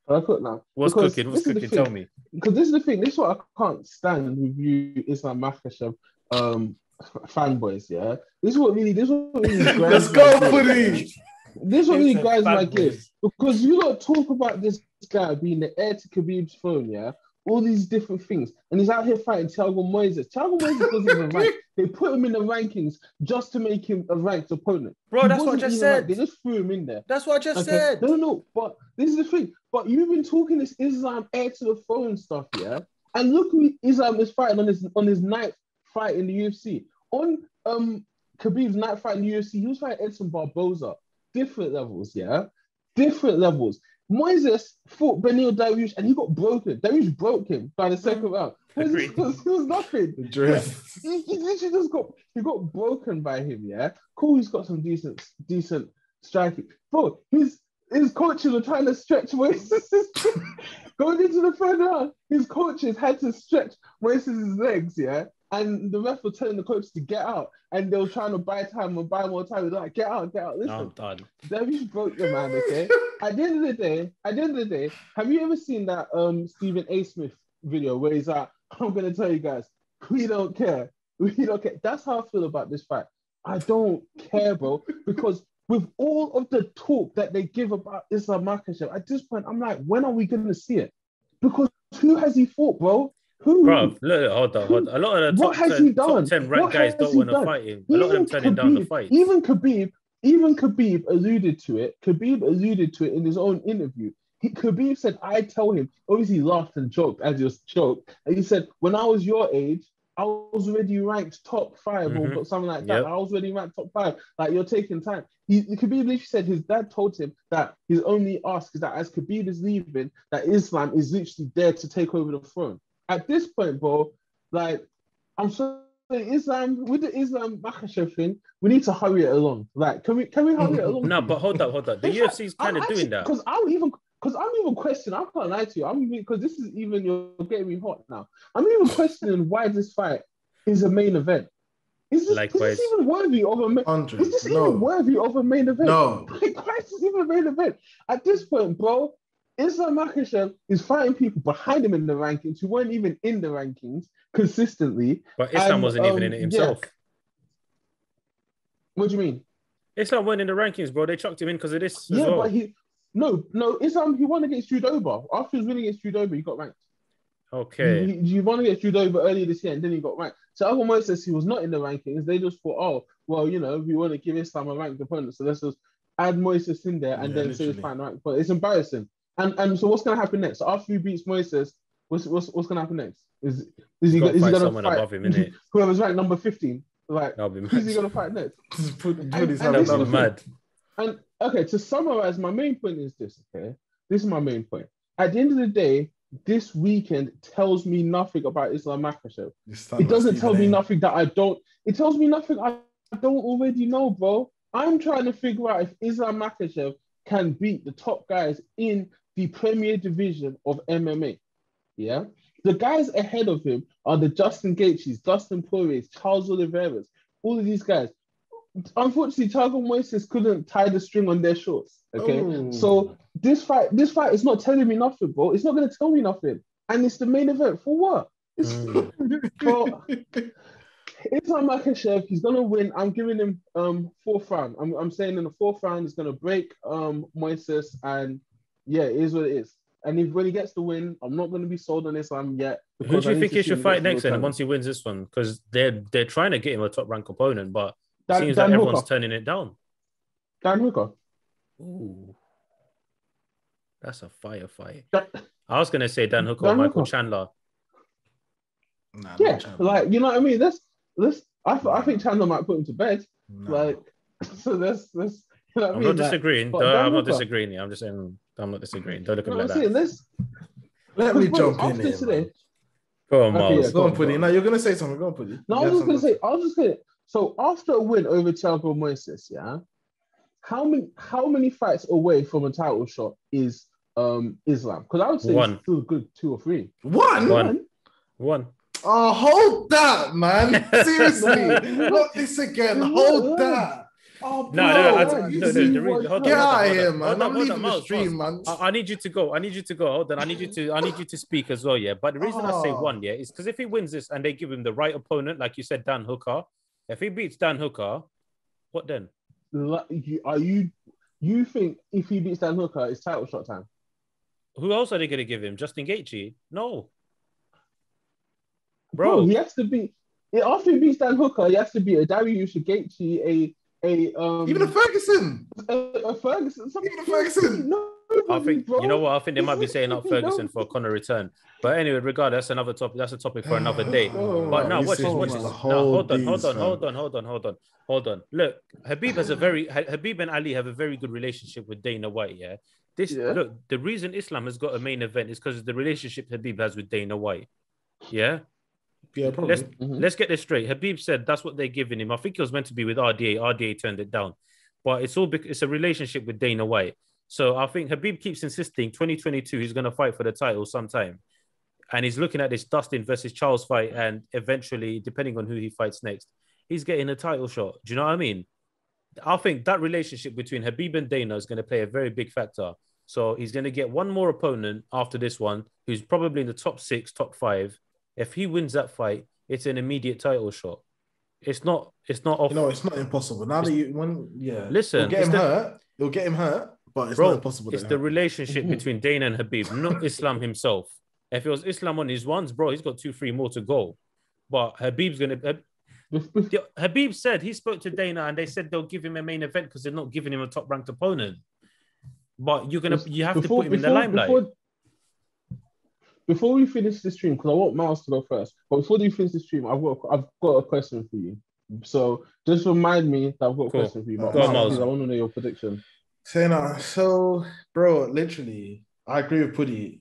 I cook now? What's cooking? What's cooking? Tell me. Because this is the thing. This is what I can't stand with you, Islam Makhachev fanboys. Yeah, this is what really. Let's go, Puddi. This is what really grinds my gears, because you don't talk about this guy being the heir to Khabib's throne. Yeah. All these different things, and he's out here fighting Thiago Moises. Thiago Moises wasn't even ranked. They put him in the rankings just to make him a ranked opponent. Bro, that's what I just said. Ranked. They just threw him in there. That's what I just said. No, but this is the thing. But you've been talking this Islam heir to the throne stuff, yeah? And look who Islam is fighting on his ninth fight in the UFC. On Khabib's ninth fight in the UFC, he was fighting Edson Barboza. Different levels, yeah? Different levels. Moises fought Beneil Dariush and he got broken. Dariush broke him by the second round. It was nothing. He literally just got broken by him, yeah? Cool, he's got some decent striking. Bro, his coaches were trying to stretch Moises. Going into the third round, his coaches had to stretch Moises' legs, yeah? And the ref was telling the coaches to get out, and they were trying to buy time and buy more time. They're like, get out. Listen, no, I'm done. Dariush broke the man, okay? At the end of the day, have you ever seen that Stephen A. Smith video where he's like, I'm gonna tell you guys, we don't care. That's how I feel about this fight. I don't care, bro, because with all of the talk that they give about Islam Makhachev, at this point, I'm like, when are we gonna see it? Because who has he fought, bro? Who? Bro, look, hold on. A lot of the top 10 ranked guys don't want to fight him. A lot of them turning down the fight. Even Khabib alluded to it. Khabib alluded to it in his own interview. Khabib said, I tell him, obviously he laughed and joked as he was joked. And he said, when I was your age, I was already ranked top 5 or something like that. Yep. I was already ranked top 5. Like, you're taking time. Khabib literally said his dad told him that his only ask is that as Khabib is leaving, that Islam is literally there to take over the throne. At this point, bro, like, I'm sorry, Islam, with the Islam Makhachev thing, we need to hurry it along. Like, can we hurry it along? No, but hold up. The UFC is kind of doing that. Because I'm even questioning, I can't lie to you, because this is even, you're getting me hot now. I'm even questioning why this fight is a main event. Is this even worthy of a main event? No. Like, why is this even a main event? At this point, bro, Islam Makhachev is fighting people behind him in the rankings who weren't even in the rankings consistently. But Islam wasn't even in it himself. Yeah. What do you mean? Islam weren't in the rankings, bro. They chucked him in because of this. Yeah, well. But Islam, he won against Judoba. After he was winning against Judoba, he got ranked. Okay. He won against Judoba earlier this year and then he got ranked. So Moises says he was not in the rankings. They just thought, oh, well, you know, we want to give Islam a ranked opponent. So let's just add Moises in there and then say it's fine, right? But it's embarrassing. And so what's going to happen next? So after he beats Moises, what's going to happen next? Is he going to fight above him, innit? Whoever's ranked number 15? Like, who's he going to fight next? That'll be mad. And okay, to summarize, my main point is this, okay? This is my main point. At the end of the day, this weekend tells me nothing about Islam Makhachev. It doesn't tell me nothing that I don't... It tells me nothing I don't already know, bro. I'm trying to figure out if Islam Makhachev can beat the top guys in the premier division of MMA. Yeah? The guys ahead of him are the Justin Gaethjes, Dustin Poiriers, Charles Oliveira, all of these guys. Unfortunately, Thiago Moises couldn't tie the string on their shorts. Okay, so this fight is not telling me nothing, bro. It's not going to tell me nothing, and it's the main event for what? Bro, Islam Makhachev, he's gonna win. I'm giving him fourth round. I'm saying in the fourth round he's gonna break Moises, and yeah, it is what it is. And when he gets the win, I'm not going to be sold on Islam yet. Who do you think he should fight next then, once he wins this one? Because they're trying to get him a top rank opponent, but it seems like everyone's turning it down. Dan Hooker. Ooh. That's a fire fight. I was going to say Dan Hooker or Michael Chandler. Nah, yeah, like, you know what I mean? I think Chandler might put him to bed. No. Like, so that's you know what I mean? Not disagreeing. I'm not disagreeing. I'm just saying I'm not disagreeing. Don't look at me like that. Let me jump in here. Today, go on, Myles. Okay, go on, Puddi. No, you're going to say something. Go on, Puddi. No, I was just going to say, so after a win over Thiago Moises, yeah, how many fights away from a title shot is Islam? Because I would say One. it's still a good 2 or 3. One. Oh, hold that, man. Seriously. Not this again. Hold that. Oh, bro. Get out of here, man. I'm leaving the stream, man. I need you to go. Hold on. I need you to speak as well, yeah. But the reason I say one, yeah, is because if he wins this and they give him the right opponent, like you said, Dan Hooker, if he beats Dan Hooker, what then? You think if he beats Dan Hooker, it's title shot time? Who else are they going to give him? Justin Gaethje? No. Bro, he has to be. After he beats Dan Hooker, he has to be a Dariush, a Gaethje, even a Ferguson. A Ferguson. Even a Ferguson. No, I think you know what? I think they might be saying up Ferguson for a Conor return. But anyway, regardless, that's another topic. That's a topic for another day. But now, watch this. Hold on. Look, Habib and Ali have a very good relationship with Dana White. Yeah. Look, the reason Islam has got a main event is because of the relationship Habib has with Dana White. Yeah. Yeah, probably. Let's get this straight. Habib said that's what they're giving him. I think it was meant to be with RDA. RDA turned it down. But it's a relationship with Dana White. So I think Habib keeps insisting 2022 he's going to fight for the title sometime. And he's looking at this Dustin versus Charles fight. And eventually, depending on who he fights next, he's getting a title shot. Do you know what I mean? I think that relationship between Habib and Dana is going to play a very big factor. So he's going to get one more opponent after this one, who's probably in the top 6, top 5. If he wins that fight, it's an immediate title shot. It's not off. No, it's not impossible. Now that listen, it'll get him hurt, but it's not impossible. It's the relationship between Dana and Habib, not Islam himself. If it was Islam on his ones, bro, he's got 2-3 more to go. But Habib's Habib said he spoke to Dana and they said they'll give him a main event because they're not giving him a top ranked opponent. But you have to put him in the limelight. Before we finish the stream, because I want Myles to go first, but before we finish the stream, I've got a question for you. So just remind me that I've got a question for you. But Myles, I want to know your prediction. So, bro, literally, I agree with Puddi.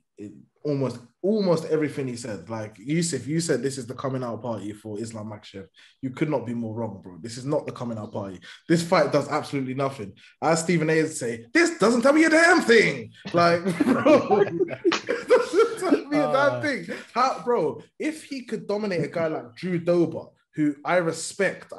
Almost everything he said. Like, Yusuf, you said this is the coming out party for Islam Makhachev. You could not be more wrong, bro. This is not the coming out party. This fight does absolutely nothing. As Stephen A. would say, this doesn't tell me a damn thing. Like, bro, it doesn't tell me a damn thing. Bro, if he could dominate a guy like Drew Dober, who I respect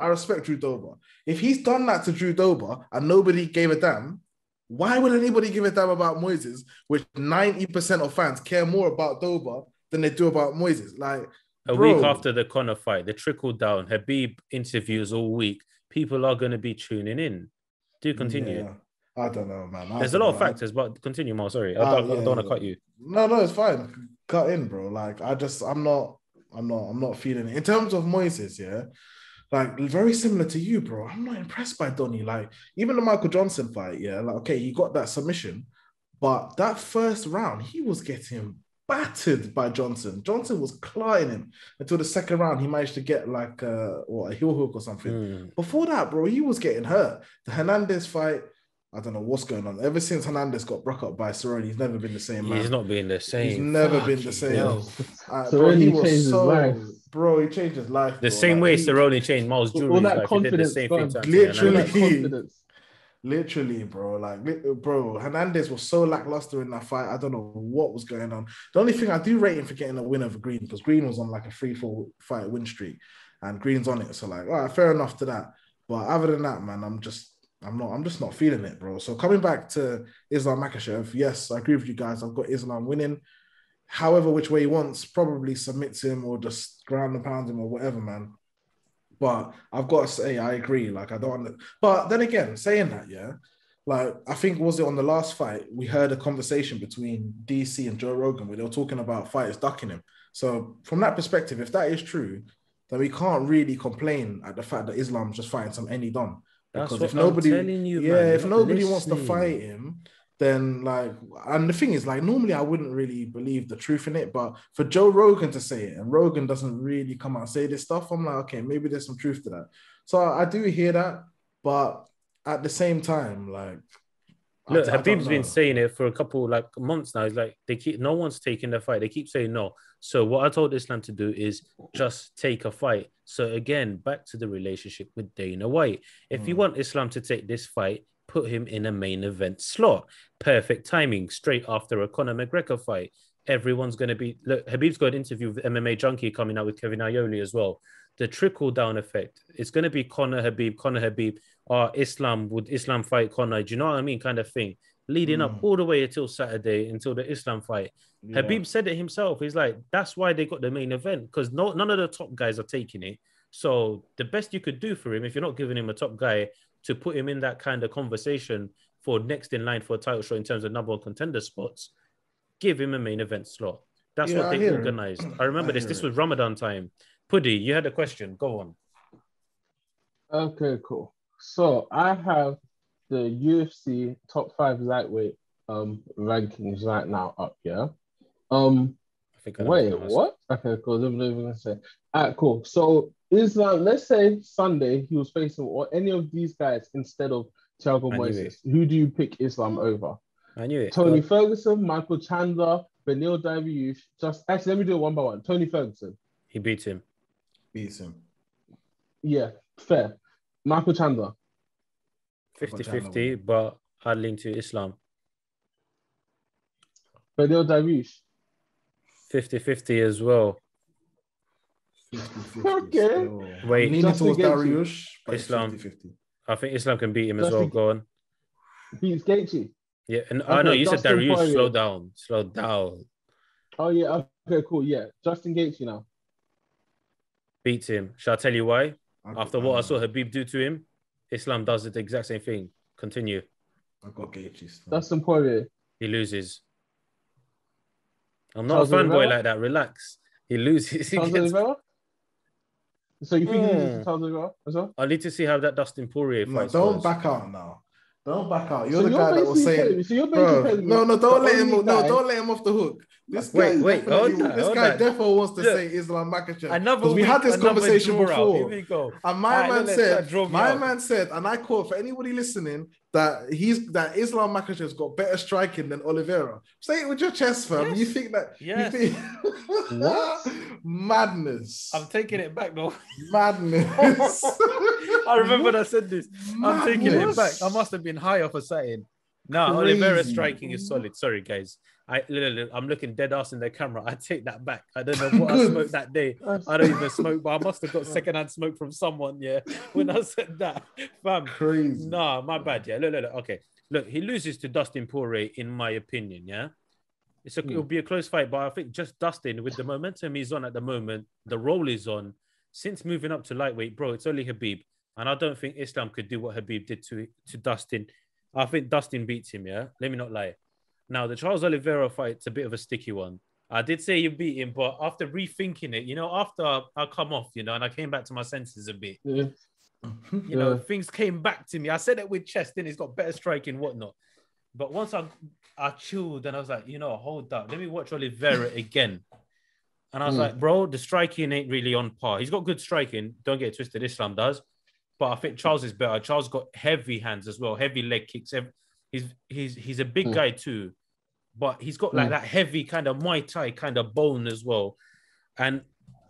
Drew Dober. If he's done that to Drew Dober and nobody gave a damn, why would anybody give a damn about Moises, which 90% of fans care more about Dober than they do about Moises? Like, a week after the Conor fight, the trickle down, Habib interviews all week, people are going to be tuning in. Do continue. Yeah. I don't know, man. There's a lot of factors, but continue, Mark. Sorry, I don't want to cut you. No, it's fine. Cut in, bro. Like, I'm not feeling it. In terms of Moises, yeah. Like, very similar to you, bro. I'm not impressed by Donny. Like, even the Michael Johnson fight, yeah, like, okay, he got that submission, but that first round, he was getting battered by Johnson. Johnson was clying him until the second round. He managed to get like a heel hook or something. Before that, bro, he was getting hurt. The Hernandez fight, I don't know what's going on. Ever since Hernandez got broke up by Cerrone, he's never been the same, man. He's not been the same. He's never been the same. Bro, he was so... Bro, he changed his life. The same way Cerrone changed Miles Jury's life. He did the same thing. Literally, bro. Like, bro, Hernandez was so lackluster in that fight. I don't know what was going on. The only thing I do rate him for getting a win over Green, because Green was on like a 3-4 fight win streak, and Green's on it. So like, all right, fair enough to that. But other than that, man, I'm just not feeling it, bro. So coming back to Islam Makhachev, yes, I agree with you guys. I've got Islam winning. However, which way he wants, probably submits him or just ground and pound him or whatever, man. But I've got to say, I agree. Like, I don't... But then again, saying that, yeah, like, I think, was it on the last fight, we heard a conversation between DC and Joe Rogan where they were talking about fighters ducking him. So from that perspective, if that is true, then we can't really complain at the fact that Islam's just fighting some any don. Because if nobody, if nobody wants to fight him, then like, and the thing is, like, normally I wouldn't really believe the truth in it, but for Joe Rogan to say it, and Rogan doesn't really come out and say this stuff, I'm like, okay, maybe there's some truth to that. So I do hear that, but at the same time, like, look, Habib's been saying it for a couple like months now. It's like no one's taking the fight. They keep saying no. So what I told Islam to do is just take a fight. So again, back to the relationship with Dana White. If you want Islam to take this fight, put him in a main event slot. Perfect timing, straight after a Conor McGregor fight. Everyone's going to be... Look, Khabib's got an interview with MMA Junkie coming out with Kevin Aioli as well. The trickle-down effect. It's going to be Conor Khabib. Would Islam fight Conor? Do you know what I mean? Kind of thing. Leading up all the way until Saturday, until the Islam fight. Yeah. Khabib said it himself. He's like, that's why they got the main event, because none of the top guys are taking it. So the best you could do for him, if you're not giving him a top guy, to put him in that kind of conversation for next in line for a title shot in terms of number one contender spots, give him a main event slot. That's what they organized. I remember this. This was Ramadan time. Puddi, you had a question. Go on. Okay, cool. So I have the UFC top 5 lightweight rankings right now up, yeah? Wait, what? Okay, cool. I'm not even gonna say. All right, cool. So Islam, let's say Sunday he was facing or any of these guys instead of Thiago Moises. Who do you pick Islam over? I knew it. Tony Ferguson, Michael Chandler, Beneil Dariush. Actually, let me do it one by one. Tony Ferguson. He beats him. Yeah, fair. Michael Chandler. 50-50, but I'd lean to Islam. Beneil Dariush. 50-50 as well. 50-50. Okay. Wait, I'm leaning towards Dariush, but Islam. 50-50. I think Islam can beat him as well. Go on. Beats Gaethje. Yeah, and I know you said Dariush. Slow down. Oh yeah. Okay, cool. Yeah, Justin Gaethje now. Beats him. Shall I tell you why? After what I saw Khabib do to him, Islam does the exact same thing. Continue. I got Gaethje. Dustin Poirier. He loses. I'm not a fanboy like that. Relax. He loses. So you think he loses to Charles Oliveira as well? I need to see how that Dustin Poirier fight. Don't back out now. Don't back out. You're the guy that was saying. Don't let him. No, don't let him off the hook. This guy, this guy definitely wants to say Islam Makhachev. Because we had this conversation before. Here we go. And my man said, and I quote for anybody listening, that Islam Makhachev's got better striking than Oliveira. Say it with your chest, fam. Yes. You think that? Yes. What? Madness. I'm taking it back, though. Madness. I remember I said this. I'm taking it back. I must have been high off a saying. No, Oliveira's striking is solid. Sorry, guys. I'm looking dead ass in the camera. I take that back. I don't know what I smoked that day. I don't even smoke, but I must have got secondhand smoke from someone. Yeah, when I said that, fam. Crazy. Nah, my bad. Yeah, look. Okay, look. He loses to Dustin Poirier, in my opinion. Yeah, it'll be a close fight, but I think just Dustin, with the momentum he's on at the moment, the role he's on, since moving up to lightweight, bro, it's only Khabib, and I don't think Islam could do what Khabib did to Dustin. I think Dustin beats him. Yeah, let me not lie. Now, the Charles Oliveira fight's a bit of a sticky one. I did say you beat him, but after rethinking it, after I come off, and I came back to my senses a bit, things came back to me. I said it with chest, then he's got better striking, whatnot. But once I chilled and I was like, hold up, let me watch Oliveira again. And I was like, bro, the striking ain't really on par. He's got good striking. Don't get it twisted, Islam does. But I think Charles is better. Charles got heavy hands as well, heavy leg kicks. He's a big guy too. But he's got like that heavy kind of Muay Thai kind of bone as well. And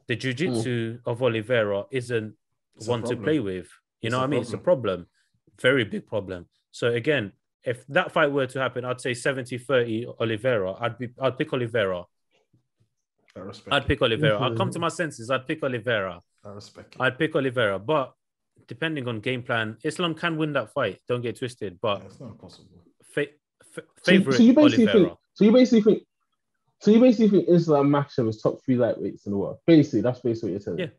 the jiu-jitsu of Oliveira isn't one to play with. You know what I mean? It's a problem. Very big problem. So again, if that fight were to happen, I'd say 70-30 Oliveira. I'd pick Oliveira. I'd pick Oliveira. I'll come to my senses. I'd pick Oliveira. I respect it. I'd pick Oliveira. But depending on game plan, Islam can win that fight. Don't get twisted. But it's not impossible. Favorite Oliveira. So you basically think Islam Makhachev is top 3 lightweights in the world. Basically, that's basically what you're telling me. Yeah.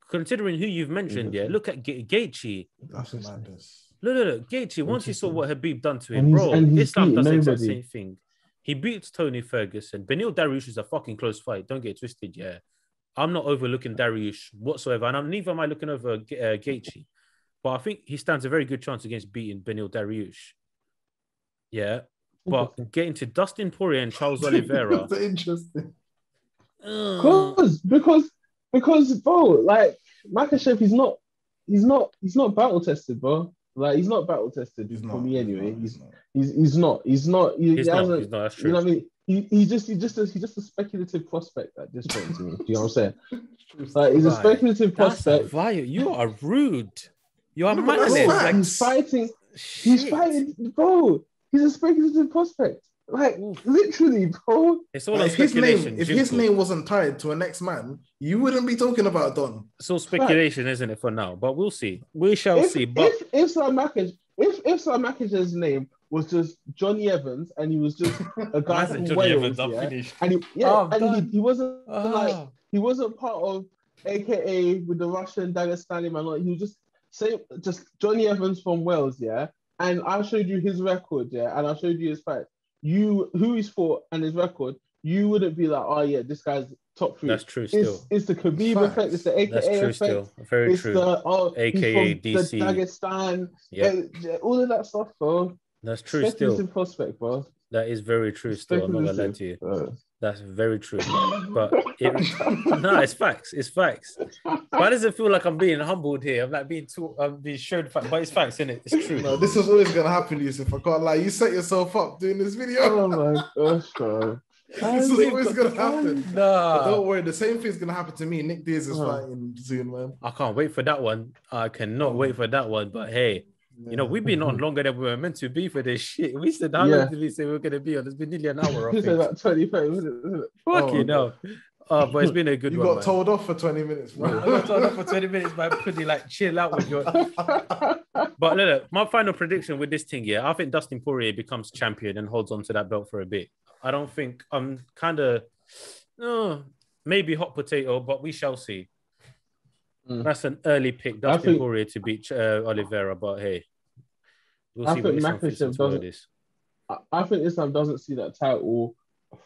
Considering who you've mentioned, look at Gaethje. That's madness. Look, Gaethje. Once you saw what Khabib done to him, bro, Islam does the exact same thing. He beats Tony Ferguson. Beneil Dariush is a fucking close fight. Don't get twisted, yeah. I'm not overlooking Dariush whatsoever, and neither am I looking over Gaethje. But I think he stands a very good chance against beating Beneil Dariush. Yeah. But getting to Dustin Poirier and Charles Oliveira. That's interesting. Because bro, like Makhachev, he's not battle tested, bro. Like he's not battle tested for me anyway. He's not. That's true. You know what I mean? He's just a speculative prospect at this point to me. Do you know what I'm saying? Like he's a speculative prospect. You are rude. You are madness. He's fighting. He's fighting, bro. He's a speculative prospect. Like, literally, bro. It's all Like, on speculation. if his name wasn't tied to a next man, you wouldn't be talking about Don. It's all speculation, isn't it, for now? But we'll see. We shall see. But if Sam Makachev's name was just Johnny Evans and he was just a guy from Wales, and he wasn't he wasn't part of AKA with the Russian Dagestani man. He was just Johnny Evans from Wales, yeah. And I showed you his record, yeah, and I showed you his fight. Who he's fought and his record, you wouldn't be like, oh yeah, this guy's top 3. That's true still. It's the Khabib effect, it's the AKA That's true effect. Still. Very it's true. The, AKA DC. DC. The Dagestan, all of that stuff, bro. That's true still. Prospect, bro. That is very true still. I'm not gonna lie to you. That's very true. But it's facts. It's facts. Why does it feel like I'm being humbled here? I'm like being shown facts, but it's facts, isn't it? It's true. No, this was always gonna happen, Yusuf. I can't lie. You set yourself up doing this video. Oh my gosh, bro. This is always gonna happen. Nah. But don't worry, the same thing's gonna happen to me. Nick Diaz is fighting soon, man. I can't wait for that one. I cannot wait for that one. But hey, you know, we've been on longer than we were meant to be for this shit. We said, how long did we say we were going to be on? It's been nearly an hour. You said like 25 minutes, isn't it? Fuck you know. But it's been a good one. You got told off for 20 minutes, bro. I got told off for 20 minutes by Puddi, like, chill out with your... But look, my final prediction with this thing, I think Dustin Poirier becomes champion and holds on to that belt for a bit. I don't think... I'm kind of... maybe hot potato, but we shall see. That's an early pick, Dustin Poirier to beat Oliveira, but hey... I think Makhachev doesn't. I think Islam doesn't see that title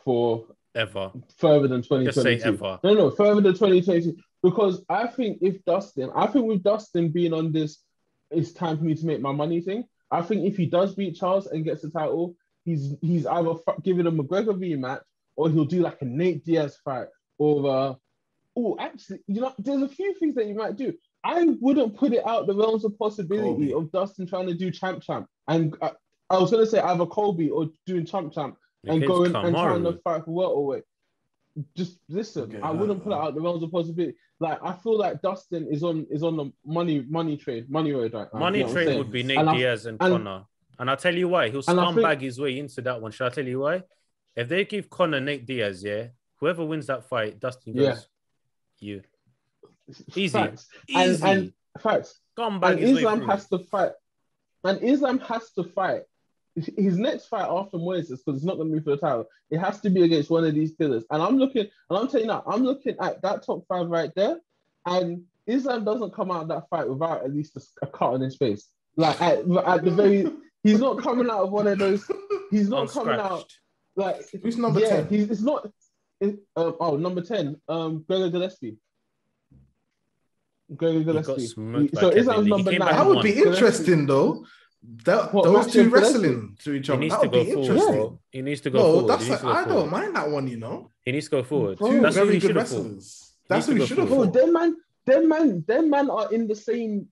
for ever further than 2022. Just say ever. No, further than 2022. Because I think with Dustin being on this, it's time for me to make my money thing. I think if he does beat Charles and gets the title, he's either giving a McGregor rematch or he'll do like a Nate Diaz fight or actually, you know, there's a few things that you might do. I wouldn't put it out the realms of possibility of Dustin trying to do champ. And I was going to say either Colby or doing champ and going and trying to fight for welterweight. Just listen, I wouldn't put it out the realms of possibility. Like, I feel like Dustin is on the money road right now. Money trade would be Nate Diaz and Conor. And I'll tell you why. He'll scumbag his way into that one. Shall I tell you why? If they give Conor Nate Diaz, whoever wins that fight, Dustin goes, you. Easy. Facts. Easy. And facts. And Islam has to fight. And Islam has to fight. His next fight after Moises, because it's not going to be for the title, it has to be against one of these pillars. And I'm looking at that top 5 right there. And Islam doesn't come out of that fight without at least a cut on his face. Like at the very, he's not coming out of one of those. He's not coming out like. Who's number 10? It's not. Number 10. Gregor Gillespie. So Islam's number 9. That would be interesting, though. Those two wrestling to each other. He needs to go forward. He needs to go forward. I don't mind that one, you know. He needs to go forward. That's very good wrestlers. That's who he should have fought. Them man are in the same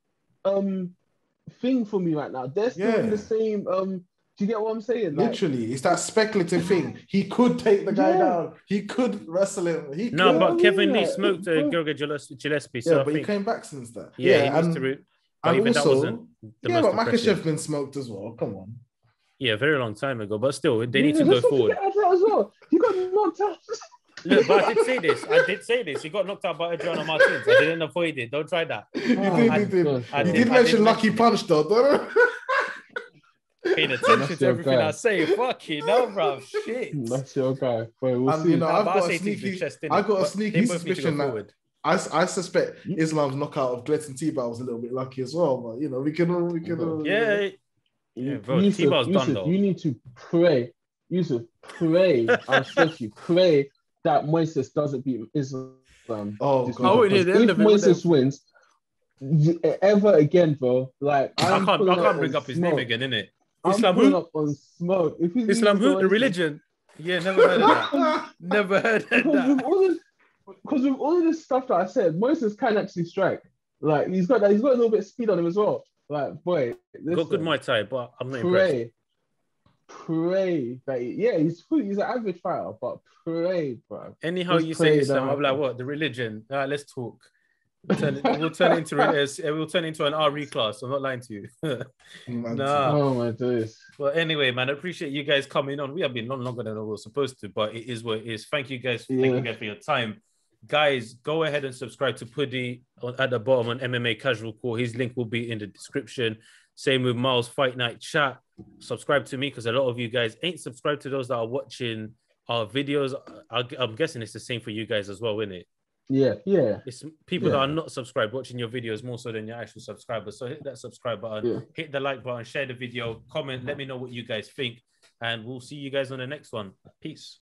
thing for me right now. They're still in the same. Do you get what I'm saying? Literally, it's that speculative thing. He could take the guy down. He could wrestle him. But Kevin Lee smoked Gregor Gillespie. So but he came back since that. He needs to. But even that wasn't the most but Makhachev been smoked as well. Come on. Yeah, a very long time ago. But still, they need to go forward. As well. He got knocked out. Look, but I did say this. He got knocked out by Adriano Martins. I didn't avoid it. Don't try that. He did mention Lucky Punch, though. Paying attention to everything I say. Fucking no, bro. Shit. That's your guy. Boy, we'll see. You know, I've got a sneaky suspicion that I suspect Islam's knockout of Gletton T-Bar was a little bit lucky as well. But, you know, we can all bro, T-Bar's done, though. You need to pray. Yusuf, pray. I swear to you, pray that Moises doesn't beat Islam. If Moises wins, ever again, bro, like I can't bring up his name again, innit? Islam who? Up on smoke. Islam who? The religion? Yeah, never heard of that. Never heard of that. Because with all of this stuff that I said, Moises can actually strike. Like he's got a little bit of speed on him as well. Like boy, got good Muay Thai, but I'm not impressed. Pray that he's an average fighter, but pray, bro. Anyhow, you say Islam, I'm like, what? The religion? Let's talk. We'll turn it into we'll turn it into an RE class. I'm not lying to you. Nah. Oh my days. Well, anyway, man, I appreciate you guys coming on. We have been longer than we were supposed to, but it is what it is. Thank you guys. Thank you guys for your time. Guys, go ahead and subscribe to Puddi at the bottom on MMA Casual Court. His link will be in the description. Same with Myles Fight Night Chat. Subscribe to me because a lot of you guys ain't subscribed to those that are watching our videos. I'm guessing it's the same for you guys as well, isn't it? Yeah. It's people that are not subscribed watching your videos more so than your actual subscribers. So hit that subscribe button, hit the like button, share the video, comment, let me know what you guys think, and we'll see you guys on the next one. Peace.